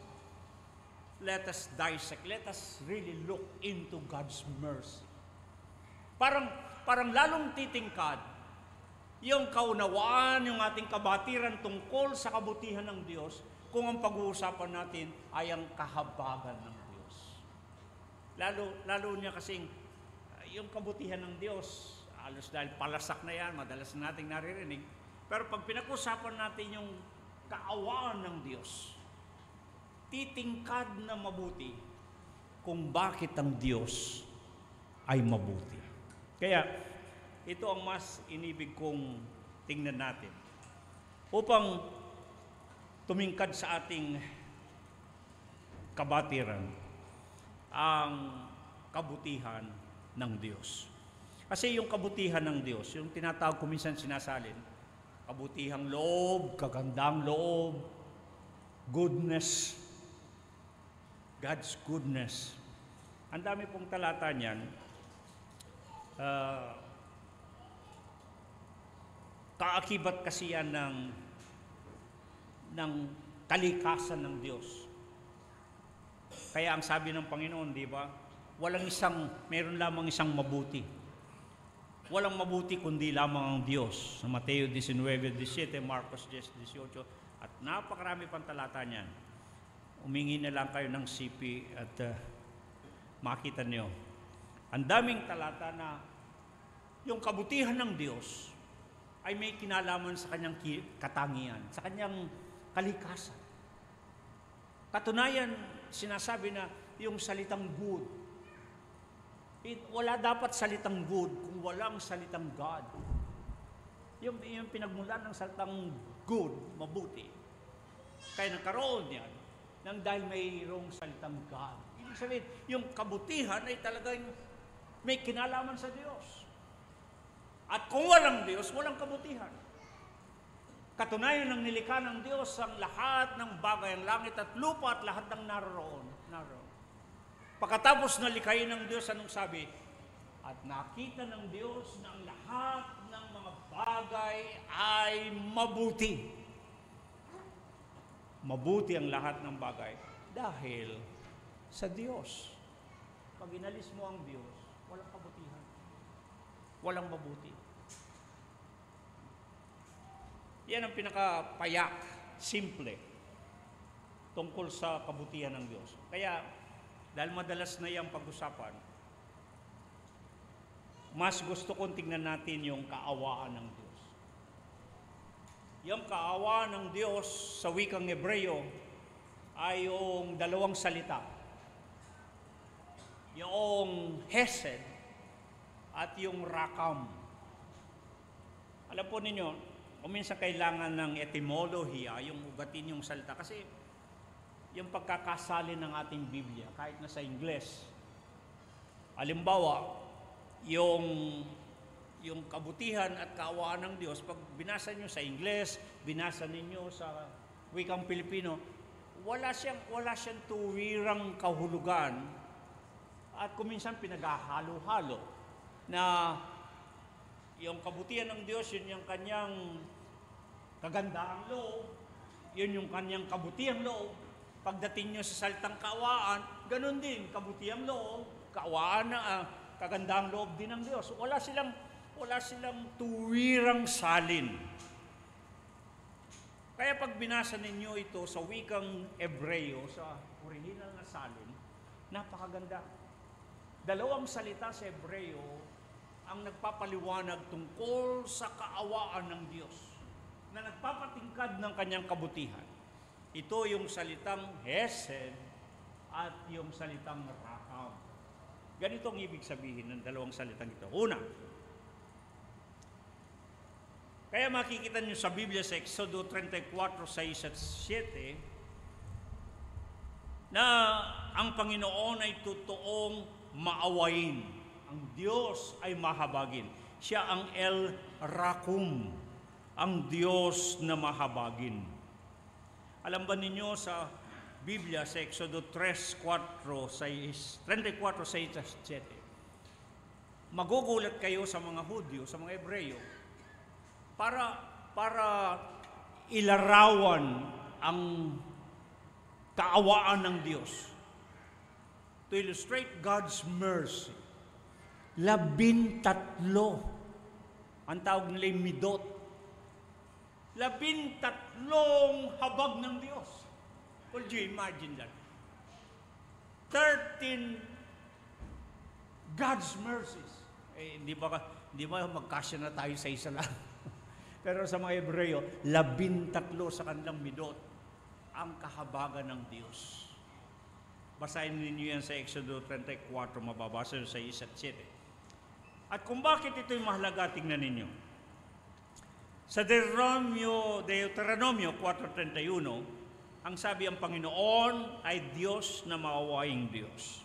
let us dissect, let us really look into God's mercy. Parang lalong titingkad yung kaunawaan, yung ating kabatiran tungkol sa kabutihan ng Diyos kung ang pag-uusapan natin ay ang kahabagan ng Diyos. Lalo niya kasing yung kabutihan ng Diyos, halos dahil palasak na yan, madalas na nating naririnig. Pero pag pinag-usapan natin yung kaawaan ng Diyos, titingkad na mabuti kung bakit ang Diyos ay mabuti. Kaya, ito ang mas inibig kong tingnan natin upang tumingkad sa ating kabatiran ang kabutihan ng Diyos. Kasi yung kabutihan ng Diyos, yung tinatawag ko minsan sinasalin, kabutihang loob, kagandang loob, goodness, God's goodness. Ang dami pong talata niyan. Kaakibat kasi yan ng kalikasan ng Diyos. Kaya ang sabi ng Panginoon, di ba? Meron lamang isang mabuti. Walang mabuti kundi lamang ang Diyos. Sa Mateo 19:17, Marcos 10:18, at napakarami pang talata niyan. Umingi na lang kayo ng CP at makita niyo. Ang daming talata na yung kabutihan ng Diyos ay may kinalaman sa kanyang katangian, sa kanyang kalikasan. Katunayan, sinasabi na yung salitang good, wala dapat salitang good kung walang salitang God. Yung pinagmulan ng salitang good, mabuti. Kaya nagkaroon yan nang dahil mayroong salitang God. Ibig sabihin, yung kabutihan ay talagang may kinalaman sa Diyos. At kung walang Diyos, walang kabutihan. Katunayan ng nilikha ng Diyos ang lahat ng bagay, ang langit at lupa at lahat ng naroon. Pagkatapos na likhain ng Diyos, anong sabi? At nakita ng Diyos na ang lahat ng mga bagay ay mabuti. Mabuti ang lahat ng bagay dahil sa Diyos. Pag inalis mo ang Diyos, walang kabutihan. Walang mabuti. Yan ang pinakapayak, simple, tungkol sa kabutihan ng Diyos. Kaya, dahil madalas na iyang pag-usapan, mas gusto kong tingnan natin yung kaawaan ng Diyos. Yung kaawaan ng Diyos sa wikang Hebreo ay yung dalawang salita. Yung hesed at yung rakam. Alam po ninyo, minsan kailangan ng etymolohiya, yung ugatin yung salita. Kasi yung pagkakasali ng ating Biblia, kahit na sa Ingles. Halimbawa, yung kabutihan at kaawaan ng Diyos, pag binasa nyo sa Ingles, binasa ninyo sa wikang Pilipino, wala siyang tuwirang kahulugan at kuminsan pinaghahalo-halo na yung kabutihan ng Diyos, yun yung kanyang kagandahang loob, yun yung kanyang kabutihang loob. Pagdating nyo sa salitang kaawaan, ganun din, kabutihang loob, kaawaan na kagandahang loob din ng Diyos. Wala silang tuwirang salin. Kaya pag binasa ninyo ito sa wikang Hebreo, sa original na salin, napakaganda. Dalawang salita sa Hebreo ang nagpapaliwanag tungkol sa kaawaan ng Diyos na nagpapatingkad ng kanyang kabutihan. Ito yung salitang hesed at yung salitang rakam. Ganito ang ibig sabihin ng dalawang salitang ito. Una, kaya makikita nyo sa Biblia sa Exodo 34:6 at 7 na ang Panginoon ay totoong maawain. Ang Diyos ay mahabagin. Siya ang El Rakum, ang Diyos na mahabagin. Alam ba ninyo sa Biblia sa Exodo 34:6 at 7, magugulat kayo sa mga Hudyo, sa mga Hebreo, para ilarawan ang kaawaan ng Diyos. To illustrate God's mercy. 13 ang tawag nila yung midot. 13 habag ng Diyos. Could you imagine that? 13 God's mercies. Hindi ba magkasya na tayo sa isa lang? Pero sa mga Hebreo, 13 sa kanilang midot ang kahabagan ng Diyos. Basahin ninyo yan sa Exodo 34, mababasa sa 1 at 7. At kung bakit ito'y mahalaga, tingnan ninyo. Sa Deuteronomio 4:31, ang sabi ang Panginoon ay Diyos na maawaing Diyos.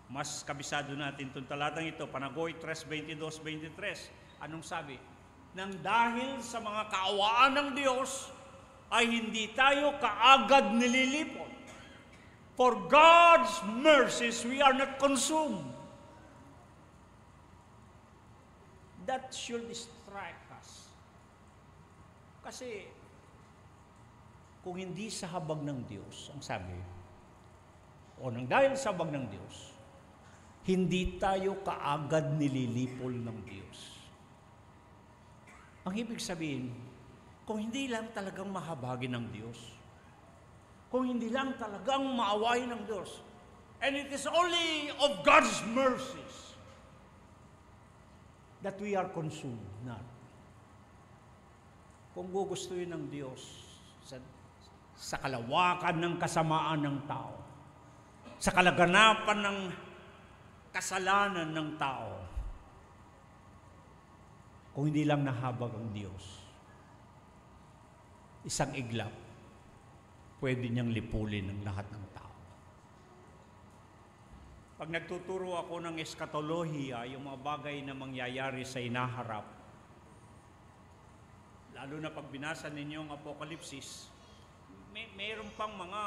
Mas kabisado natin itong talatang ito, Panagoy 3:22-23. Anong sabi? Nang dahil sa mga kaawaan ng Diyos, ay hindi tayo kaagad nililipot. For God's mercies, we are not consumed. That should strike us. Kasi, kung hindi sa habag ng Diyos, ang sabi, o nang dahil sa habag ng Diyos, hindi tayo kaagad nililipol ng Diyos. Ang ibig sabihin, kung hindi lang talagang mahabagin ng Diyos, kung hindi lang talagang maawain ng Diyos, and it is only of God's mercies that we are consumed, not. Kung gugustuhin ng Diyos sa kalawakan ng kasamaan ng tao, sa kalaganapan ng kasalanan ng tao, kung hindi lang nahabag ang Diyos, isang iglap, pwede niyang lipulin ang lahat ng tao. Pag nagtuturo ako ng eskatolohiya, yung mga bagay na mangyayari sa inaharap, lalo na pag binasa ninyo ang Apokalipsis, mayroon pang mga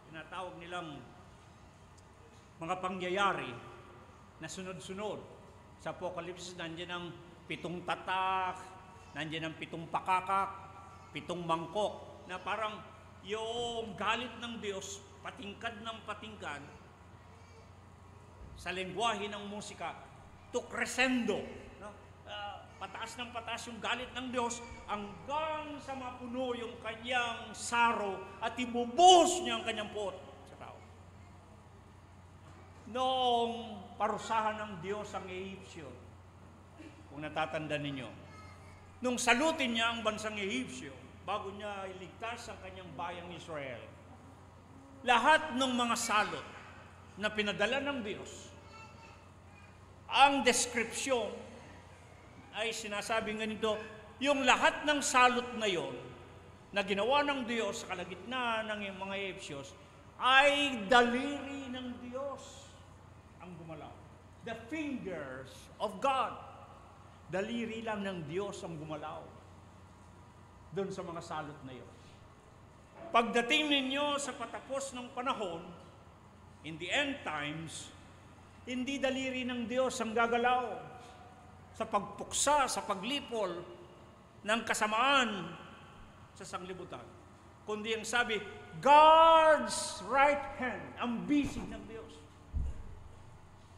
tinatawag nilang mga pangyayari na sunod-sunod. Sa Apocalypse, nandiyan ang 7 tatak, nandiyan ang 7 pakakak, 7 mangkok, na parang yung galit ng Diyos, patingkad ng patingkad, sa lengguwahe ng musika, to crescendo. No? Pataas ng pataas yung galit ng Diyos hanggang sa mapuno yung kanyang saro at ibubuhos niya ang kanyang puot sa tao. Noong parusahan ng Diyos ang Ehipsyo, kung natatanda ninyo, nung salutin niya ang bansang Ehipsyo, bago niya iligtas ang kanyang bayang Israel, lahat ng mga salot na pinadala ng Diyos, ang deskripsyon ay sinasabing ganito, yung lahat ng salot na yon na ginawa ng Diyos sa kalagitnaan ng mga Ehipsyos ay daliri ng Diyos ang gumalaw. The fingers of God. Daliri lang ng Diyos ang gumalaw doon sa mga salot na yon. Pagdating ninyo sa patapos ng panahon, in the end times, hindi daliri ng Diyos ang gagalaw sa pagpuksa, sa paglipol ng kasamaan sa sanglibutan. Kundi ang sabi, God's right hand, ang bisig ng Diyos.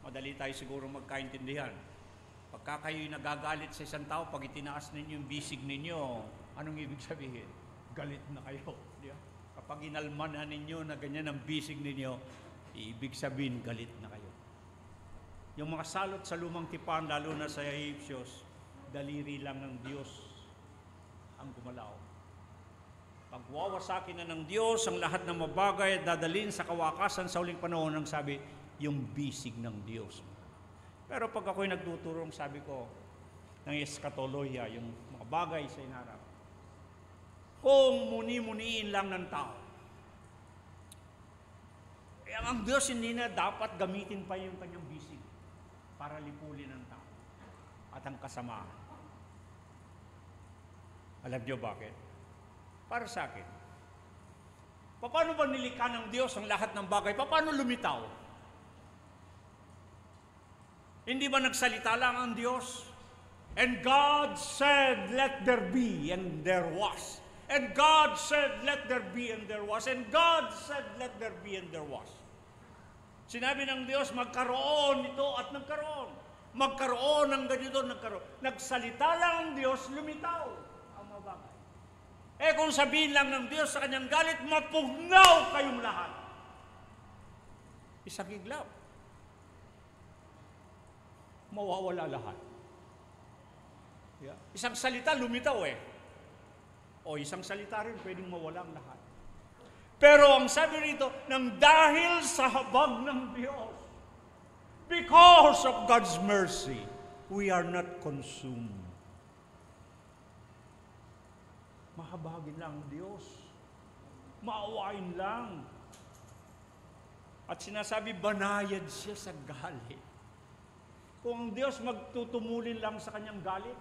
Madali tayo siguro magkaintindihan. Pagka kayo'y nagagalit sa isang tao, pag itinaas ninyo yung bisig ninyo, anong ibig sabihin? Galit na kayo. Diba? Kapag inalmanan ninyo na ganyan ang bisig ninyo, ibig sabihin, galit na kayo. Yung mga salot sa lumang tipan, lalo na sa Ehipsyos, daliri lang ng Diyos ang gumalaw. Pagwawasakin na ng Diyos ang lahat ng mabagay at dadalhin sa kawakasan sa uling panahon, ang sabi, yung bisig ng Diyos. Pero pag ako'y nagtuturong, sabi ko, ng eskatolohiya, yung mga bagay sa inarap, kung muni-muniin lang ng tao, ang Diyos hindi na dapat gamitin pa yung kanyang bisig para lipulin ang tao at ang kasamaan. Alam niyo bakit? Para sa akin. Paano ba nilikha ng Diyos ang lahat ng bagay? Paano lumitaw? Hindi ba nagsalita lang ang Diyos? And God said, let there be, and there was. And God said, let there be, and there was. And God said, let there be, and there was. Sinabi ng Diyos, magkaroon ito at nagkaroon. Magkaroon ng ganito, nagkaroon. Nagsalita lang ang Diyos, lumitaw ang mga bagay. Kung sabihin lang ng Diyos sa kanyang galit, mapugnaw kayong lahat. Isang iglap. Mawawala lahat. Yeah. Isang salita, lumitaw O isang salita rin, pwedeng mawala ang lahat. Pero ang sabi rito, nang dahil sa habag ng Diyos, because of God's mercy, we are not consumed. Mahabagin lang ang Diyos. Maawain lang. At sinasabi, banayad siya sa galit. Kung ang Diyos magtutumulin lang sa kanyang galit,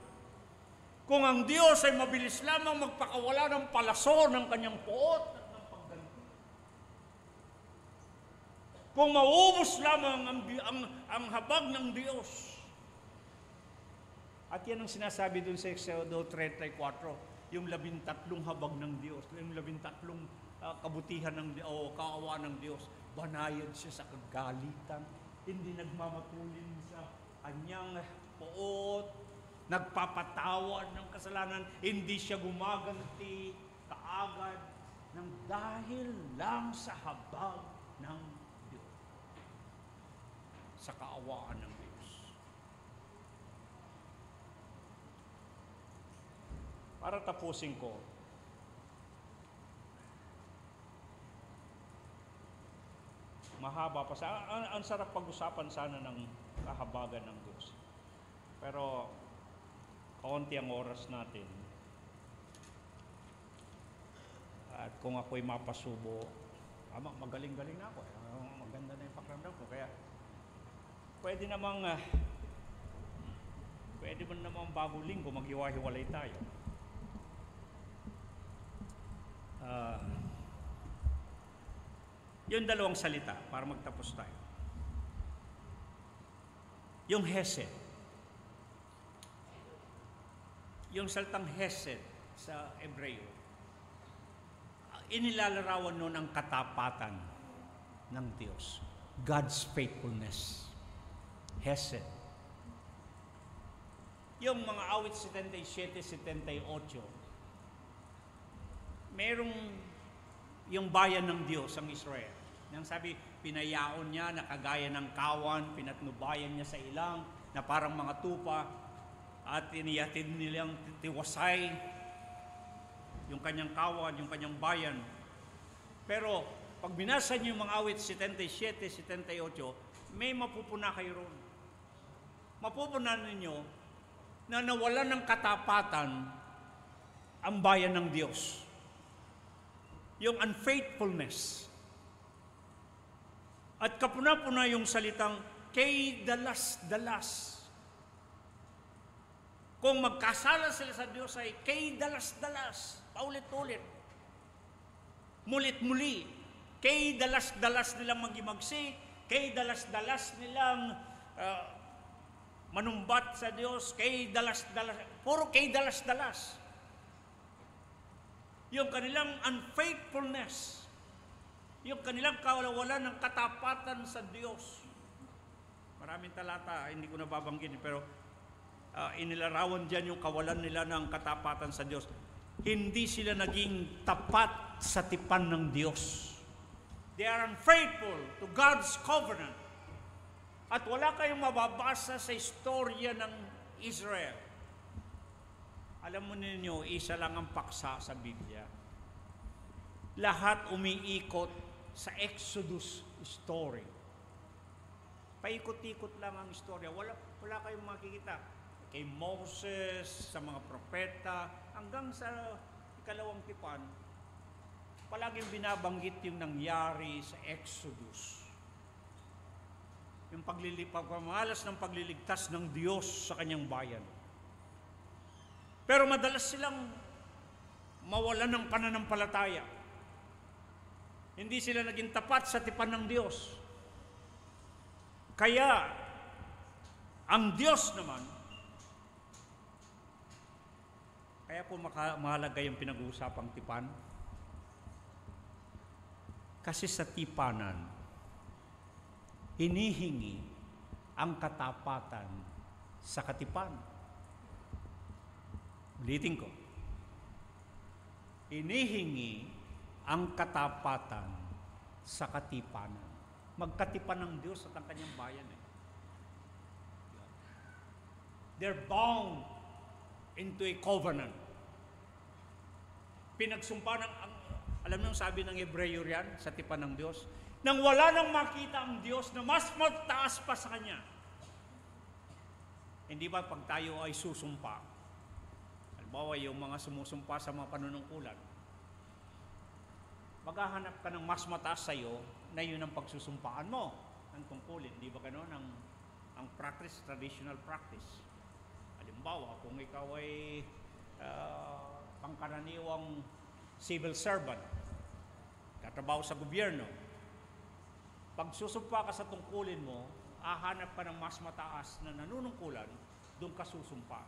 kung ang Diyos ay mabilis lamang magpakawala ng palaso ng kanyang puot, kung maubos lamang ang habag ng Diyos. At yan ang sinasabi dun sa Exodo 34, yung 13 habag ng Diyos, yung 13 kabutihan o kaawa ng Diyos. Banayad siya sa kagalitan, hindi nagmamatulin sa kanyang puot, nagpapatawad ng kasalanan, hindi siya gumaganti kaagad ng dahil lang sa habag ng Diyos, sa kaawaan ng Diyos. Para tapusin ko, mahaba pa ang sarap pag-usapan sana ng kahabagan ng Diyos. Pero kaunti ang oras natin. At kung ako'y mapasubo, magaling-galing na ako. Maganda na yung pakiramdam ko. Kaya pwede mo namang bagong linggo maghiwa-hiwalay tayo. Yung dalawang salita para magtapos tayo. yung Hesed. Yung salitang Hesed sa Hebreo, inilalarawan nun ang katapatan ng Diyos. God's faithfulness. Hesed. Yung mga awit 77, 78, merong yung bayan ng Diyos, ang Israel. Nang sabi, pinayaon niya na kagaya ng kawan, pinatnubayan niya sa ilang na parang mga tupa, at iniyatid nilang tiwasay yung kanyang kawan, yung kanyang bayan. Pero pag binasa niyo yung mga awit 77, 78, may mapupuna kayo ron. Mapupunan ninyo na nawalan ng katapatan ang bayan ng Diyos. Yung unfaithfulness. At kapuna-puna yung salitang kay dalas-dalas. Kung magkasala sila sa Diyos ay kay dalas-dalas. Paulit-ulit. Mulit-muli. Kay dalas-dalas nilang magimagsi. Kay dalas-dalas nilang manumbat sa Diyos. Kay dalas-dalas. Puro kay dalas-dalas. Yung kanilang unfaithfulness. Yung kanilang kawalan ng katapatan sa Diyos. Maraming talata, hindi ko nababanggit, pero inilarawan dyan yung kawalan nila ng katapatan sa Diyos. Hindi sila naging tapat sa tipan ng Diyos. They are unfaithful to God's covenant. At wala kayong mababasa sa istorya ng Israel. Alam mo ninyo, isa lang ang paksa sa Biblia. Lahat umiikot sa Exodus story. Paikot-ikot lang ang istorya. Wala kayong makikita kay Moses, sa mga propeta, hanggang sa ikalawang tipan, palaging binabanggit yung nangyari sa Exodus. Yung pagmamalas ng pagliligtas ng Diyos sa kanyang bayan. Pero madalas silang mawalan ng pananampalataya. Hindi sila naging tapat sa tipan ng Diyos. Kaya, ang Diyos naman, kaya po mahalaga yung pinag-uusapang tipan. Kasi sa tipanan, hinihingi ang katapatan sa katipan. Ulitin ko. Hinihingi ang katapatan sa katipanan. Magkatipan ng Diyos at ang kanyang bayan. They're bound into a covenant. Pinagsumpa ng, alam niyo sabi ng Hebreo yan, sa tipan ng Diyos, nang wala nang makita ang Diyos na mas mataas pa sa Kanya. Hindi ba pag tayo ay susumpa, halimbawa yung mga sumusumpa sa mga panunungkulan, maghahanap ka ng mas mataas sa iyo na yun ang pagsusumpaan mo ng tungkulin. Di ba gano'n ang practice, traditional practice? Halimbawa, kung ikaw ay pangkaraniwang civil servant, katrabaho sa gobyerno, pag susumpa ka sa tungkulin mo, hahanap ka ng mas mataas na nanunungkulan, doon ka susumpa.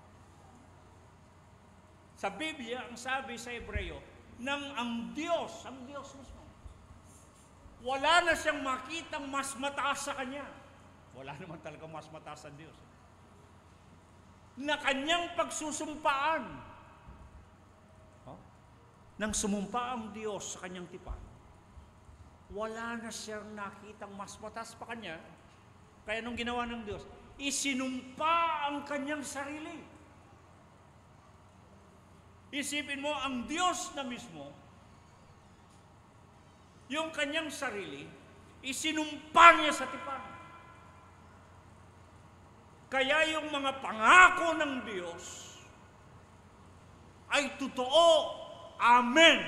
Sa Biblia, ang sabi sa Hebreo, nang ang Diyos mismo, wala na siyang makitang mas mataas sa Kanya. Wala naman talaga mas mataas sa Diyos. Na Kanyang pagsusumpaan. Nang sumumpa ang Diyos sa Kanyang tipan, wala na siyang nakitang mas mataas pa Kanya. Kaya nung ginawa ng Diyos, isinumpa ang Kanyang sarili. Isipin mo, ang Diyos na mismo, yung Kanyang sarili, isinumpa niya sa tipan. Kaya yung mga pangako ng Diyos ay totoo. Amen.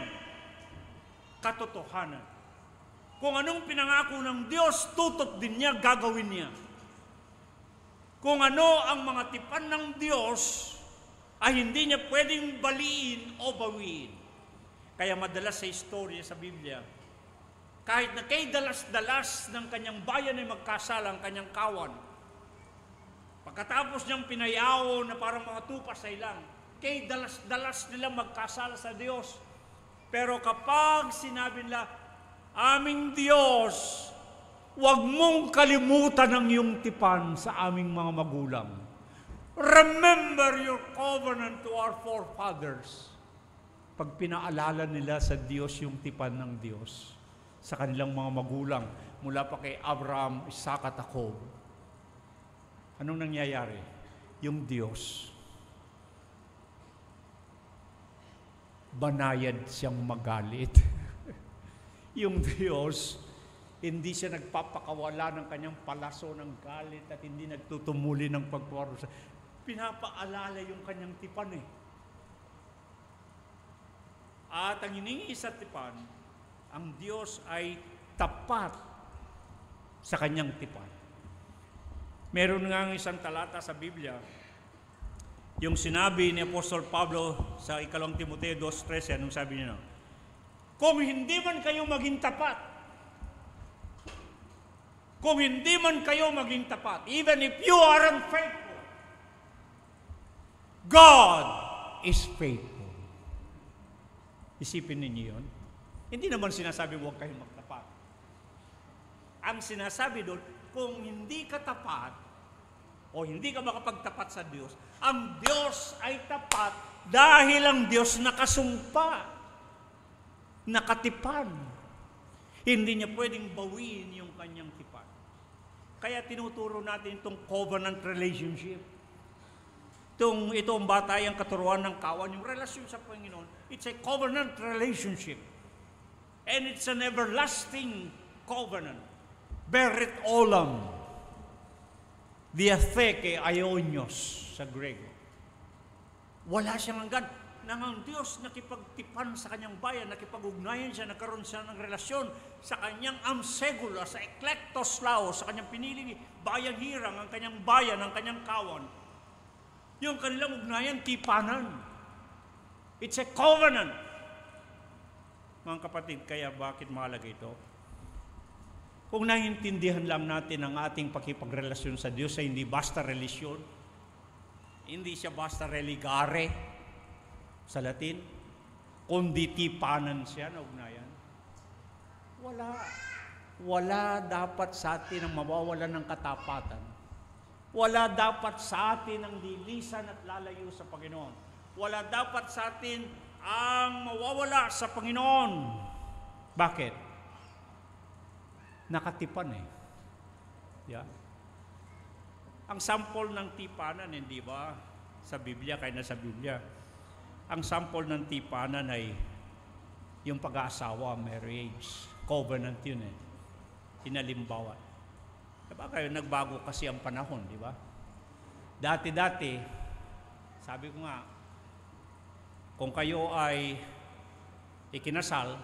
Katotohanan. Kung anong pinangako ng Diyos, tutok din niya, gagawin niya. Kung ano ang mga tipan ng Diyos, ay hindi niya pwedeng baliin o bawiin. Kaya madalas sa istorya sa Biblia, kahit na kay dalas-dalas ng kanyang bayan ay magkasala ang kanyang kawan, Pagkatapos niyang pinayaw na parang mga tupa sa ilang, kay dalas-dalas nila magkasala sa Diyos. Pero kapag sinabi nila, aming Diyos, huwag mong kalimutan ang iyong tipan sa aming mga magulang. Remember your covenant to our forefathers. Pag pinaalala nila sa Diyos yung tipan ng Diyos, sa kanilang mga magulang, mula pa kay Abraham, Isaac at Jacob, anong nangyayari? Yung Diyos, banayad siyang magalit. Yung Diyos, hindi siya nagpapakawala ng kanyang palaso ng galit at hindi nagtutumuli ng pagpaparusa. Pinapaalala yung kanyang tipan eh. At ang hiningi sa tipan, ang Diyos ay tapat sa kanyang tipan. Meron nga isang talata sa Biblia, yung sinabi ni Apostol Pablo sa 2 Timoteo 2:13, anong sabi niya? Kung hindi man kayo maging tapat, kung hindi man kayo maging tapat, even if you are unfaithful, God is faithful. Isipin ninyo yun. Hindi naman sinasabi huwag kayong magtapat. Ang sinasabi doon, kung hindi ka tapat, o hindi ka makapagtapat sa Diyos, ang Diyos ay tapat dahil ang Diyos nakasumpa, nakatipan. Hindi niya pwedeng bawiin yung kanyang tipan. Kaya tinuturo natin itong covenant relationship. Itong batayang katuruan ng kawan, yung relasyon sa Panginoon, it's a covenant relationship. And it's an everlasting covenant. Berit olam. Diatheke aionios sa Grego. Wala siyang hanggan. Nang ang Diyos nakipagtipan sa kanyang bayan, nakipag-ugnayan siya, nagkaroon siya ng relasyon sa kanyang amsegula, sa eklektos lao, sa kanyang piniling bayang hirang, ang kanyang bayan, ang kanyang kawan. Yung kanilang ugnayan, tipanan. It's a covenant. Mga kapatid, kaya bakit mahalaga ito? Kung naiintindihan lang natin ang ating pakipagrelasyon sa Diyos ay hindi basta relisyon, hindi siya basta religare sa Latin, kundi tipanan siya na ugnayan. Wala dapat sa atin ang mawawalan ng katapatan. Wala dapat sa atin ang lilisan at lalayo sa Panginoon. Wala dapat sa atin ang mawawala sa Panginoon. Bakit? Nakatipan eh. Yeah. Ang sample ng tipanan, hindi ba? Sa Biblia, kaya nasa Biblia. Ang sample ng tipanan ay yung pag-aasawa, marriage. Covenant yun eh. Hinalimbawa. Diba kayo, nagbago kasi ang panahon, di ba? Dati-dati, sabi ko nga, kung kayo ay ikinasal,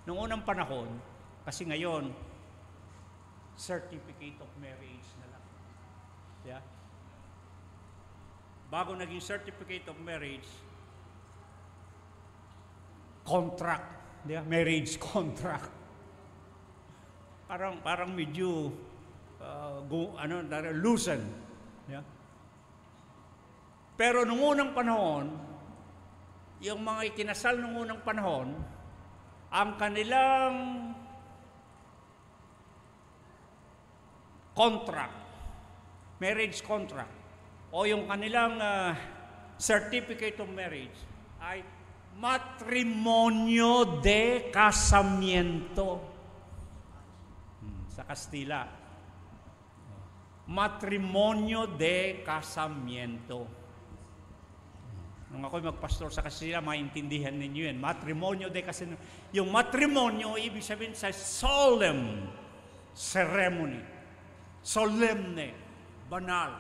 noong unang panahon, kasi ngayon, certificate of marriage na lang. Yeah? Bago naging certificate of marriage, contract. Yeah? Marriage contract. Parang medyo loosen. Yeah? Pero nung unang panahon, yung mga ikinasal nung unang panahon, ang kanilang contract, marriage contract, o yung kanilang certificate of marriage ay matrimonio de casamiento. Sa Kastila, matrimonio de casamiento. Nung ako'y magpastor sa Kastila, maintindihan ninyo yan. Matrimonio de casamiento. Yung matrimonio, ibig sabihin sa solemn ceremony. Solemne, banal.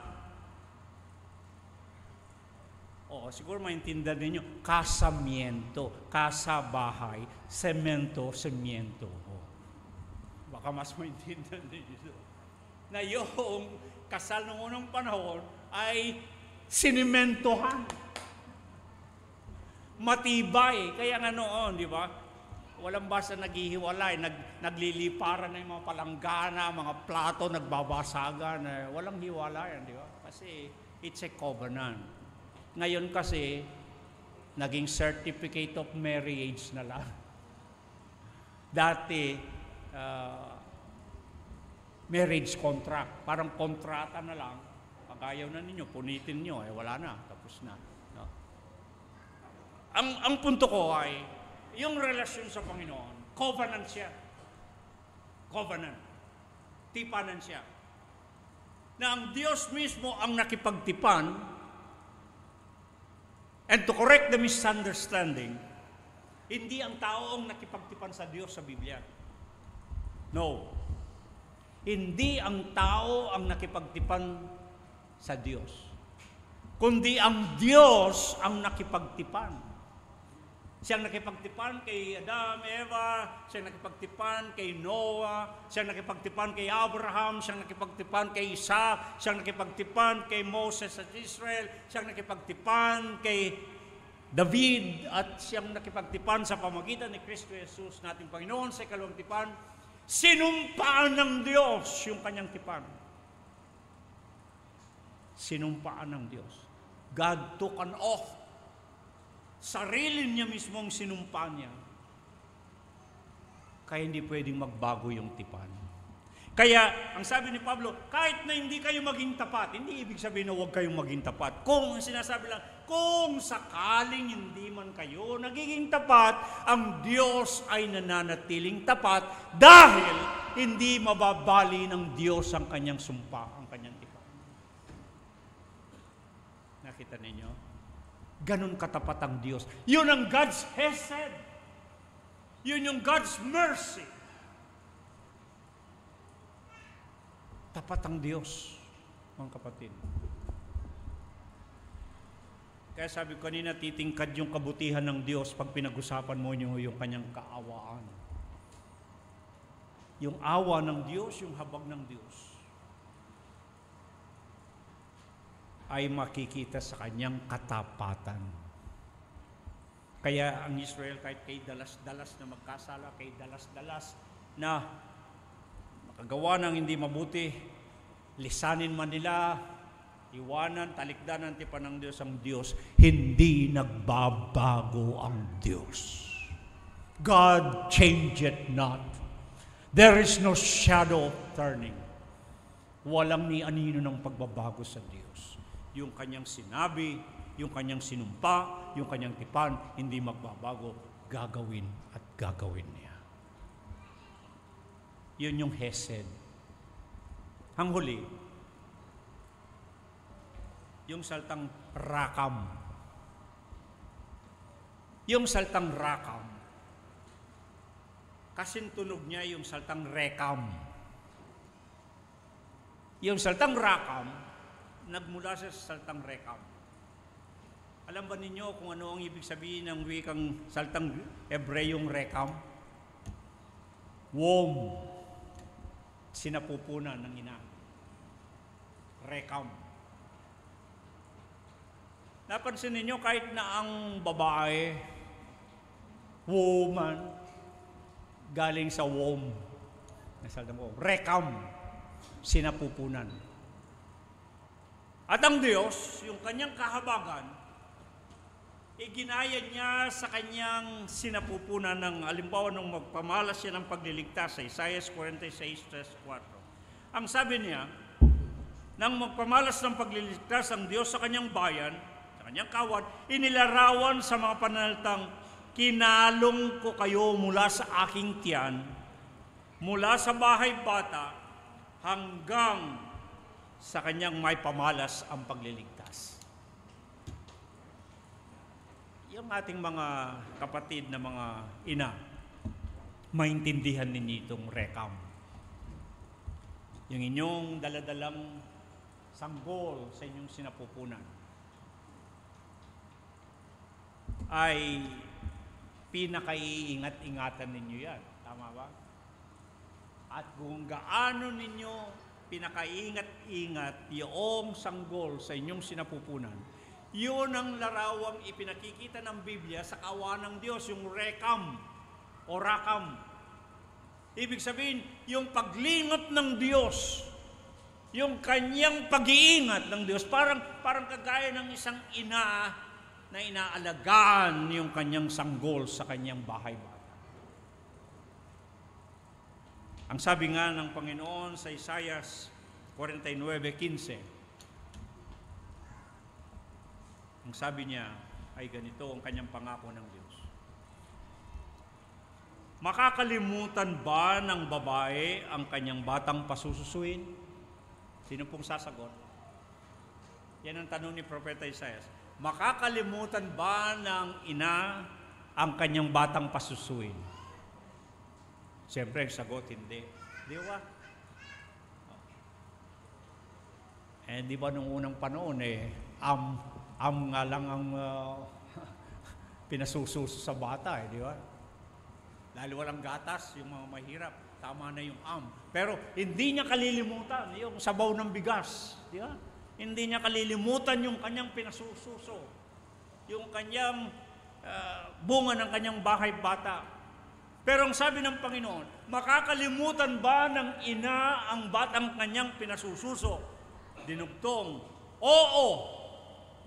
O, siguro maintindihan ninyo, casamiento, casa, bahay, semento, semiento. Baka mas maintindihan ninyo. Na yung kasal ng unang panahon ay sinimentohan. Matibay. Kaya nga noon, di ba? walang basta naghihiwalay, nagliliparan na yung mga palanggana, mga plato, nagbabasagan. Walang hiwalayan, di ba? Kasi it's a covenant. Ngayon kasi, naging certificate of marriage na lang. Dati, marriage contract. Parang kontrata na lang. Pag ayaw na ninyo, punitin nyo, wala na, tapos na. No? Ang punto ko ay, yung relasyon sa Panginoon, covenant siya. Covenant. Tipanan siya. Na ang Diyos mismo ang nakipagtipan, and to correct the misunderstanding, hindi ang tao ang nakipagtipan sa Diyos sa Biblia. No. Hindi ang tao ang nakipagtipan sa Diyos, kundi ang Diyos ang nakipagtipan. Siyang nakipagtipan kay Adam, Eva, siyang nakipagtipan kay Noah, siyang nakipagtipan kay Abraham, siyang nakipagtipan kay Isaac, siyang nakipagtipan kay Moses at Israel, siyang nakipagtipan kay David, at siyang nakipagtipan sa pamagitan ni Kristo Jesus nating Panginoon sa ikalawang tipan. Sinumpaan ng Diyos yung kanyang tipan. Sinumpaan ng Diyos. God took an oath. Sarili niya mismo ang sinumpa niya. Kaya hindi pwedeng magbago yung tipan. Kaya, ang sabi ni Pablo, kahit na hindi kayo maging tapat, hindi ibig sabihin na huwag kayong maging tapat. Kung sinasabi lang, kung sakaling hindi man kayo nagiging tapat, ang Diyos ay nananatiling tapat dahil hindi mababali ng Diyos ang kanyang sumpa, ang kanyang tipan. Nakita ninyo? Ganon katapat ang Diyos. Yun ang God's hesed. Yun yung God's mercy. Tapat ang Diyos, mga kapatid. Kaya sabi ko kanina, titingkad yung kabutihan ng Diyos pag pinag-usapan mo yung kanyang kaawaan. Yung awa ng Diyos, yung habag ng Diyos, ay makikita sa kanyang katapatan. Kaya ang Israel, kahit kay dalas-dalas na magkasala, kay dalas-dalas na makagawa ng hindi mabuti, lisanin man nila, iwanan, talikdan ang tipan ng Diyos, ang Diyos, hindi nagbabago ang Diyos. God changeth not. There is no shadow of turning. Walang ni anino ng pagbabago sa Diyos. Yung kanyang sinabi, yung kanyang sinumpa, yung kanyang tipan, hindi magbabago, gagawin at gagawin niya. Yun yung hesed. Ang huli, yung saltang rakam. Yung saltang rakam, kasintunog niya yung saltang rekam. Yung saltang rakam, nagmula sa saltang rekam. Alam ba ninyo kung ano ang ibig sabihin ng wikang saltang Hebreyong rekam? Womb. Sinapupunan ng ina. Rekam. Napansin ninyo kahit na ang babae, woman, galing sa womb. Nasaltang womb. Rekam. Sinapupunan. At ang Diyos, yung kanyang kahabagan, iginaya niya sa kanyang sinapupunan ng alimbawa nung magpamalas siya ng pagliligtas sa Isaiah 46:4. Ang sabi niya, nang magpamalas ng pagliligtas ang Diyos sa kanyang bayan, sa kanyang kawan, inilarawan sa mga pananalitang, kinalong ko kayo mula sa aking tiyan, mula sa bahay bata, hanggang sa kanyang may pamalas ang pagliligtas. Yung ating mga kapatid na mga ina, maintindihan ninyo itong rekam. Yung inyong daladalang sanggol sa inyong sinapupunan ay pinakaiingat-ingatan ninyo yan. Tama ba? At kung gaano ninyo pinakaingat-ingat yung sanggol sa inyong sinapupunan, yun ang larawang ipinakikita ng Biblia sa kaawaan ng Diyos, yung rekam. o rakam. Ibig sabihin, yung paglingot ng Diyos, yung kanyang pag-iingat ng Diyos, parang kagaya ng isang ina na inaalagaan yung kanyang sanggol sa kanyang bahay-bahay. Ang sabi nga ng Panginoon sa Isaiah 49:15, ang sabi niya ay ganito ang kanyang pangako ng Diyos. Makakalimutan ba ng babae ang kanyang batang pasususuin? Sino pong sasagot? Yan ang tanong ni Propeta Isaiah. Makakalimutan ba ng ina ang kanyang batang pasusuin? Siyempre, ang sagot, hindi. Di ba? Di ba nung unang panahon, nga lang ang pinasususo sa bata, di ba? Lalo walang gatas, yung mga mahirap, tama na yung Pero hindi niya kalilimutan yung sabaw ng bigas, di ba? Hindi niya kalilimutan yung kanyang pinasususo, yung kanyang bunga ng kanyang bahay-bata. Pero ang sabi ng Panginoon, makakalimutan ba ng ina ang batang kanyang pinasususo? Dinugtong, oo,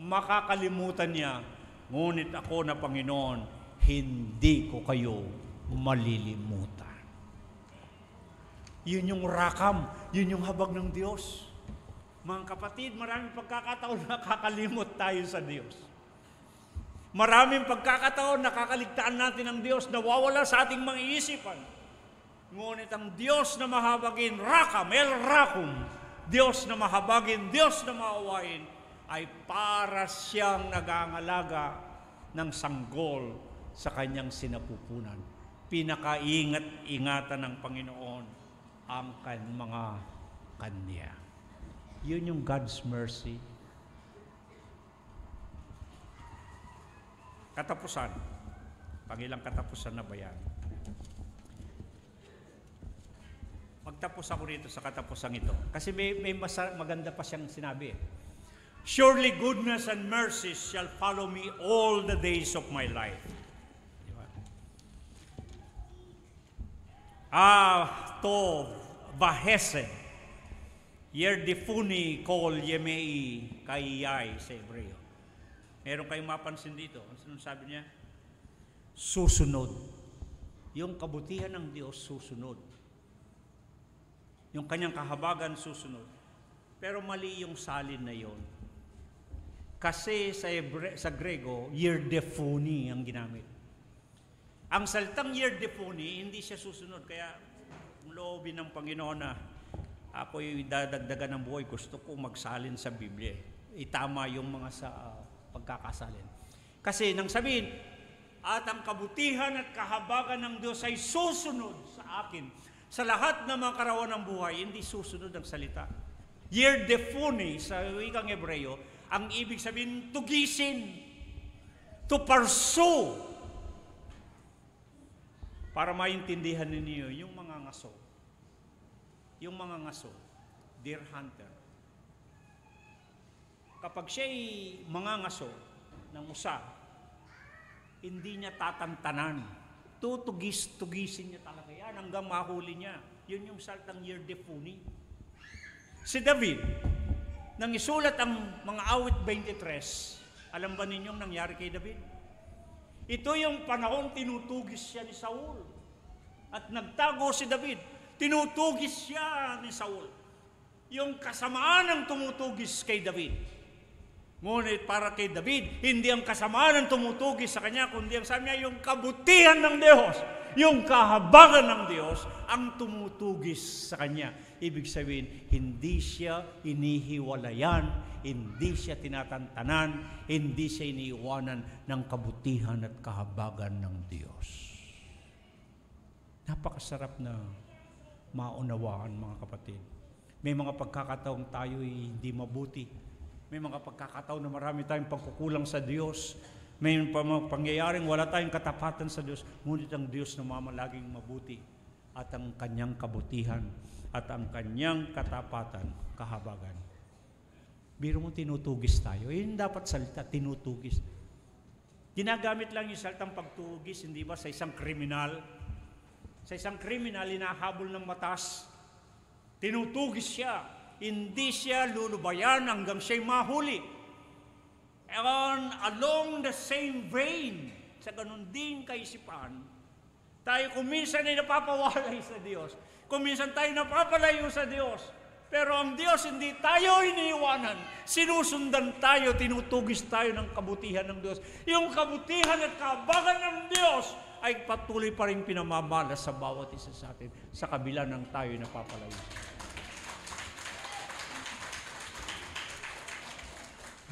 makakalimutan niya. Ngunit ako na Panginoon, hindi ko kayo malilimutan. Yun yung rakam, yun yung habag ng Diyos. Mga kapatid, maraming pagkakataon nakakalimot tayo sa Diyos. Maraming pagkakataon nakakaligtaan natin ang Diyos, nawawala sa ating mga isipan. Ngunit ang Diyos na mahabagin, rakam, el rakum, Diyos na mahabagin, Diyos na maawain, ay para siyang nagangalaga ng sanggol sa kanyang sinapupunan. Pinakaingat-ingatan ng Panginoon ang mga kanya. Yun yung God's mercy. Katapusan. Pangilang katapusan na ba yan? Magtapos ako rito sa katapusang ito. Kasi may maganda pa siyang sinabi. Surely goodness and mercy shall follow me all the days of my life. Diba? To bahese. Yerdifuni kol yemei kaiyay sa Hebreo. Meron kayong mapansin dito. Ano sabi niya? Susunod. Yung kabutihan ng Diyos, susunod. Yung kanyang kahabagan, susunod. Pero mali yung salin na yon. Kasi sa Grego, yerdefoni ang ginamit. Ang salitang yerdefoni, hindi siya susunod. Kaya, loobin ng Panginoon na ako'y dadagdagan ng buhay, gusto ko magsalin sa Biblia. Itama yung mga sa pagkakasalin. Kasi nang sabihin, at ang kabutihan at kahabagan ng Diyos ay susunod sa akin. Sa lahat ng mga karawan ng buhay, hindi susunod ang salita. Yerdefoni, sa wikang Hebreo, ang ibig sabihin, tugisin, to pursue. Para maintindihan ninyo, yung mga ngaso. Yung mga ngaso, deer hunter. Kapag siya'y mangangaso ng usa, hindi niya tatantanan. Tutugis-tugisin niya talaga yan hanggang mahuli niya. Yun yung salitang yerdefoni. Si David, nang isulat ang mga awit 23, alam ba ninyong nangyari kay David? Ito yung panahon tinutugis siya ni Saul. At nagtago si David, tinutugis siya ni Saul. Yung kasamaan ang tumutugis kay David. Ngunit para kay David, hindi ang kasamaan ang tumutugis sa kanya, kundi ang sabi niya, yung kabutihan ng Diyos, yung kahabagan ng Diyos, ang tumutugis sa kanya. Ibig sabihin, hindi siya inihiwalayan, hindi siya tinatantanan, hindi siya iniiwanan ng kabutihan at kahabagan ng Diyos. Napakasarap na maunawaan, mga kapatid. May mga pagkakataong tayo'y hindi mabuti. May mga pagkakataon na marami tayong pagkukulang sa Diyos. May mga pangyayaring wala tayong katapatan sa Diyos. Ngunit ang Diyos na mamalaging mabuti at ang kanyang kabutihan at ang kanyang katapatan, kahabagan. Biro mo tinutugis tayo. Yun dapat salita, tinutugis. Ginagamit lang yung salitang pagtugis, hindi ba, sa isang kriminal Sa isang kriminal, hinahabol ng batas, tinutugis siya, hindi siya lulubayan hanggang siya'y mahuli. And along the same vein, sa ganun din kaisipan, tayo kuminsan ay napapawalay sa Diyos. Kuminsan tayo napapalayo sa Diyos. Pero ang Diyos, hindi tayo iniiwanan. Sinusundan tayo, tinutugis tayo ng kabutihan ng Diyos. Yung kabutihan at kahabagan ng Diyos ay patuloy pa rin pinamamalas sa bawat isa sa atin sa kabila ng tayo napapalayo.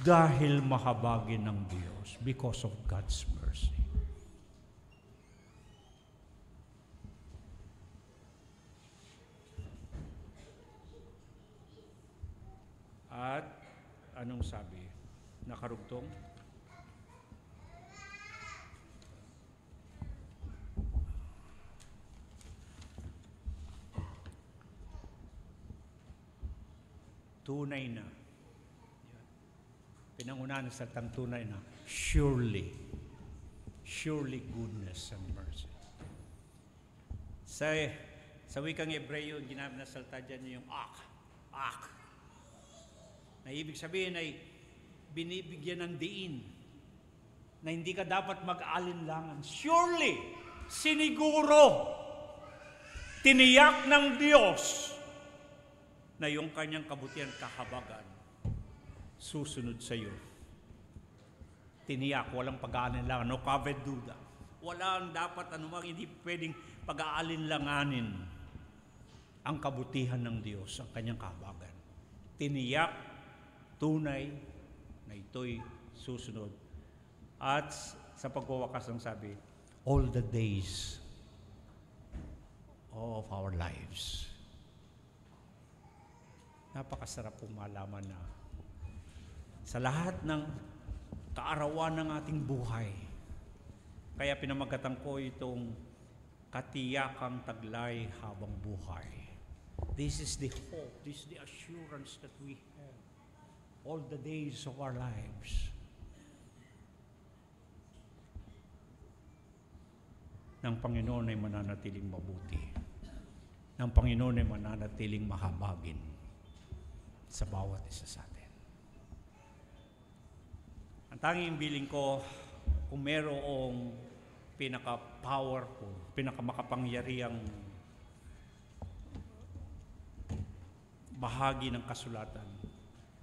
Dahil mahabagin ng Diyos because of God's mercy. At anong sabi? Nakarugtong? Tunay na. Pinangunahan ng salitang tunay na. Surely goodness and mercy. Sa wikang Hebreo, ginamit na salita dyan yung ak. Na ibig sabihin ay binibigyan ng diin na hindi ka dapat mag-alinlangan. Surely, siniguro, tiniyak ng Diyos na yung kanyang kabutihan kahabagan susunod sa iyo. Tiniyak, walang pag-aalinlangan, no kaved duda. Walang dapat anumang hindi pwedeng pag-aalinlanganin ang kabutihan ng Diyos, ang kanyang kahabagan. Tiniyak, tunay na ito'y susunod. At sa pagwawakas ng sabi, all the days of our lives. Napakasarap pong malaman na sa lahat ng kaarawan ng ating buhay, kaya pinamagatan ko itong katiyakang taglay habang buhay. This is the hope, this is the assurance that we have all the days of our lives. Ng Panginoon ay mananatiling mabuti. Ng Panginoon ay mananatiling mahabagin sa bawat isa sa atin. Ang tanging biling ko, kung mayroong pinaka-powerful, pinaka-makapangyarihang bahagi ng kasulatan,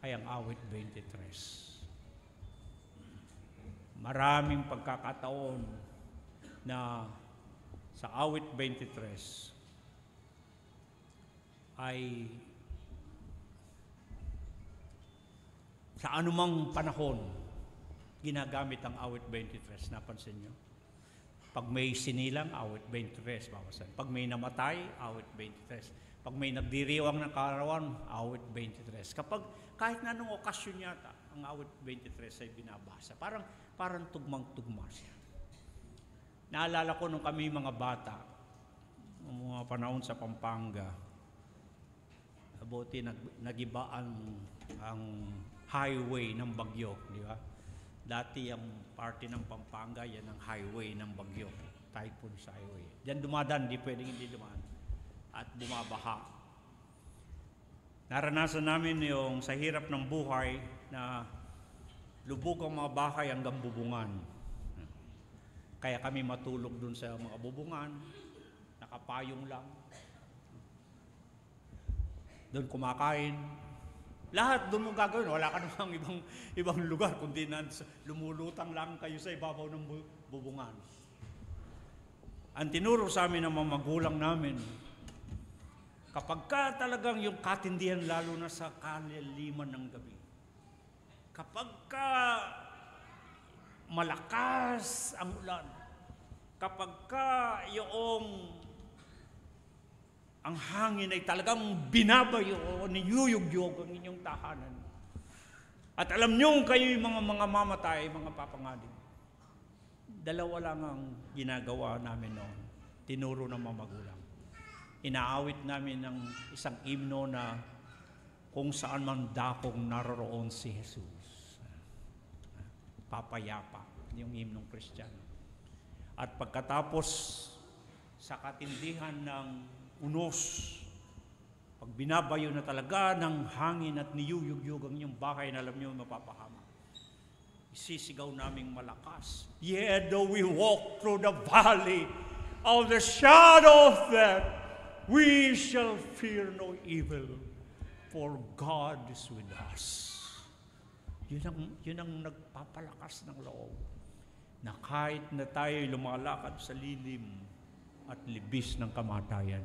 ay ang awit 23. Maraming pagkakataon na sa awit 23 ay sa anumang panahon ginagamit ang awit 23. Napansin nyo? Pag may sinilang, awit 23, bawasan. Pag may namatay, awit 23. Pag may nagdiriwang ng kaarawan, awit 23. Kapag kahit na anong okasyon yata, ang awit 23 ay binabasa. Parang tugmang-tugma siya. Naalala ko nung kami mga bata, mga panahon sa Pampanga, buti nagiba ang highway ng Bagyo, di ba? Dati ang party ng Pampanga, yan ang highway ng Bagyo, Typhoon Highway. Diyan dumadaan, di pwedeng hindi dumaan. At bumabaha. Naranasan namin yung sa hirap ng buhay na lubog ang mga bahay hanggang bubungan. Kaya kami matulog dun sa mga bubungan, nakapayong lang. Doon kumakain. Lahat doon mo gagawin. Wala ka namang ibang lugar, kundi lumulutang lang kayo sa ibabaw ng bubungan. Ang tinuro sa amin ng mga magulang namin, kapag ka talagang yung katindihan, lalo na sa kaliliman ng gabi, kapag ka malakas ang ulan, kapag ka yung ang hangin ay talagang binabayo o niyuyugyog ang inyong tahanan, at alam nyo kayo yung mga mamatay, mga papangalim, dalawa lang ang ginagawa namin noon, tinuro ng mga magulang. Inaawit namin ng isang himno na kung saan man dakong naroroon si Jesus. Papayapa, yung himnong Kristiyano. At pagkatapos sa katindihan ng unos. Pag binabayo na talaga ng hangin at niyuyugyug ang inyong bahay na alam niyo mapapahama, isisigaw naming malakas, "Yea, though we walk through the valley of the shadow of death, we shall fear no evil, for God is with us." Yun ang nagpapalakas ng loob, na kahit na tayo'y lumalakad sa lilim at libis ng kamatayan,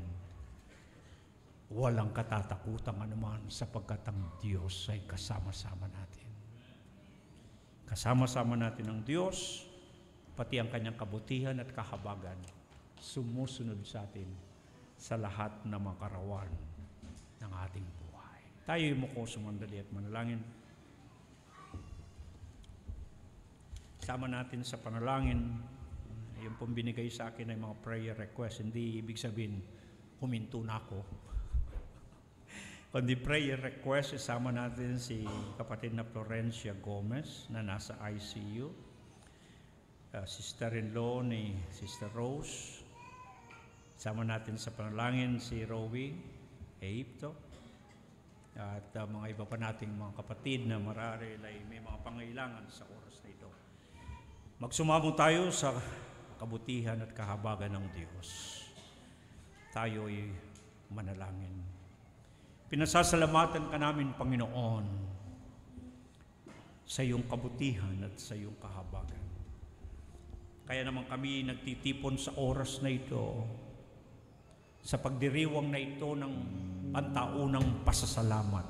walang katatakutan anuman sapagkat ang Diyos ay kasama-sama natin. Kasama-sama natin ang Diyos, pati ang kanyang kabutihan at kahabagan, sumusunod sa atin sa lahat ng mga karawan ng ating buhay. Tayo'y muko sumandali at manalangin. Sama natin sa panalangin, yung pong binigay sa akin ay mga prayer request. Hindi ibig sabihin, huminto na ako. Kundi prayer request, isama natin si kapatid na Florencia Gomez na nasa ICU. Sister-in-law ni Sister Rose. Sama natin sa panalangin si Rowie Eipto. At mga iba pa nating mga kapatid na marahil ay may mga pangailangan sa oras na ito. Magsumamo tayo sa kabutihan at kahabagan ng Diyos. Tayo'y manalangin. Pinasasalamatan ka namin, Panginoon, sa iyong kabutihan at sa iyong kahabagan. Kaya naman kami nagtitipon sa oras na ito, sa pagdiriwang na ito ng pantaunang pasasalamat.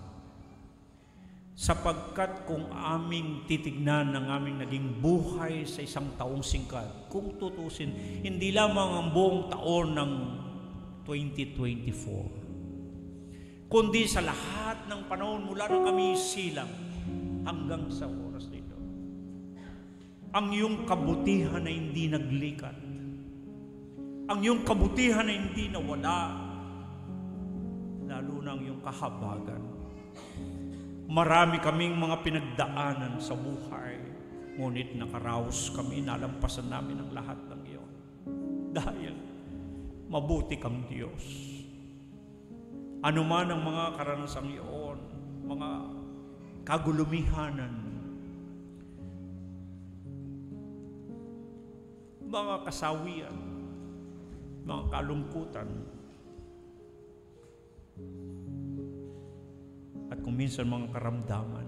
Sapagkat kung aming titignan ng aming naging buhay sa isang taong singkat, kung tutusin, hindi lamang ang buong taon ng 2024, kundi sa lahat ng panahon mula nang kami silang hanggang sa oras nito, ang iyong kabutihan na hindi naglikat, ang iyong kabutihan na hindi nawala, lalo na ang iyong kahabagan. Marami kaming mga pinagdaanan sa buhay, ngunit nakaraos kami, nalampasan namin ang lahat ng iyon. Dahil mabuti kang Diyos. Ano man ang mga karanasang iyon, mga kagulumihanan, mga kasawian, mga kalungkutan, at kung minsan mga karamdaman,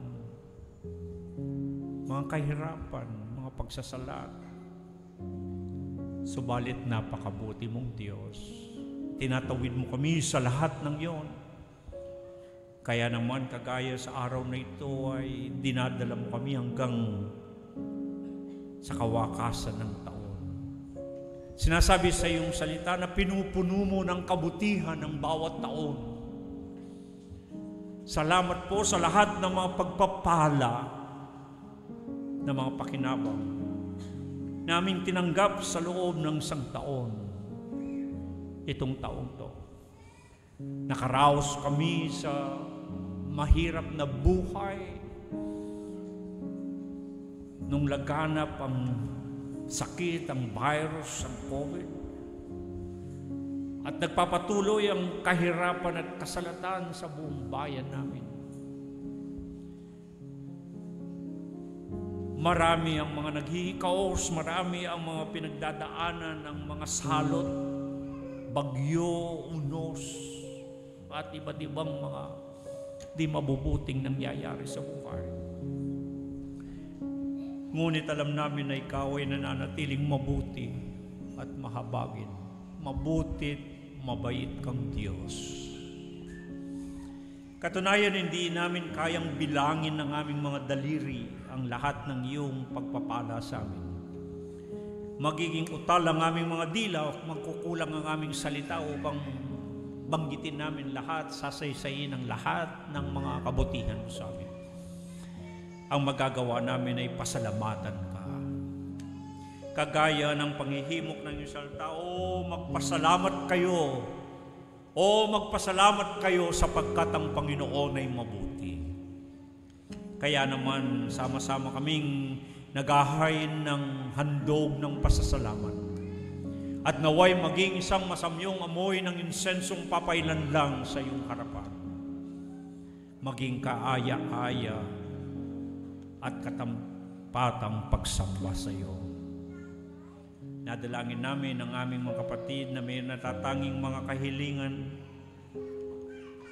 mga kahirapan, mga pagsasala, subalit napakabuti mong Diyos. Tinatawid mo kami sa lahat ng iyon. Kaya naman kagaya sa araw na ito ay dinadala mo kami hanggang sa kawakasan ng taon. Sinasabi sa iyong salita na pinupuno mo ng kabutihan ng bawat taon. Salamat po sa lahat ng mga pagpapala na mga pakinabang naming tinanggap sa loob ng isang taon. Itong taong to. Nakaraos kami sa mahirap na buhay nung laganap ang sakit, ang virus, ang COVID. At nagpapatuloy ang kahirapan at kasalatan sa buong bayan namin. Marami ang mga naghihikaos, marami ang mga pinagdadaanan ng mga salot, bagyo, unos, at iba't ibang mga di mabubuting nangyayari sa buhay. Ngunit alam namin na ikaw ay nananatiling mabuti at mahabagin. Mabutit, mabait kang Diyos. Katunayan, hindi namin kayang bilangin ng aming mga daliri ang lahat ng iyong pagpapala sa amin. Magiging utal ang aming mga dila o magkukulang ang aming salita upang banggitin namin lahat, sasaysayin ang lahat ng mga kabutihan mo sa amin. Ang magagawa namin ay pasalamatan ka. Kagaya ng panghihimok ng iyong salita, magpasalamat kayo. Magpasalamat kayo sapagkat ang Panginoon ay mabuti. Kaya naman, sama-sama kaming naghahain ng handog ng pasasalamat At naway maging isang masamyong amoy ng insensong papailanlang sa iyong harapan. Maging kaaya-aya at katampatang pagsamba sa iyo. Nadalangin namin ang aming mga kapatid na may natatanging mga kahilingan,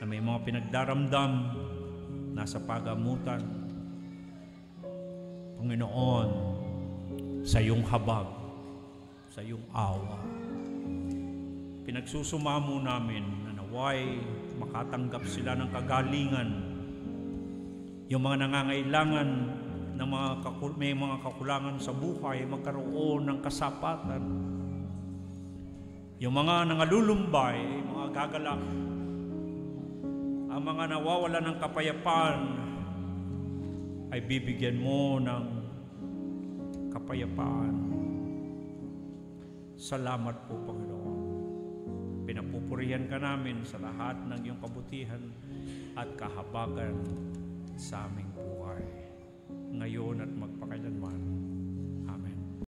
na may mga pinagdaramdam, nasa pagamutan. Panginoon, sa iyong habag, sa iyong awa, pinagsusumamo namin na naway makatanggap sila ng kagalingan. Yung mga nangangailangan na may mga kakulangan sa buhay, magkaroon ng kasapatan. Yung mga nangalulumbay, mga gagalak, ang mga nawawala ng kapayapaan, ay bibigyan mo ng kapayapaan. Salamat po, Panginoon. Pinapupurihan ka namin sa lahat ng iyong kabutihan at kahabagan sa aming buhay, ngayon at magpakailanman.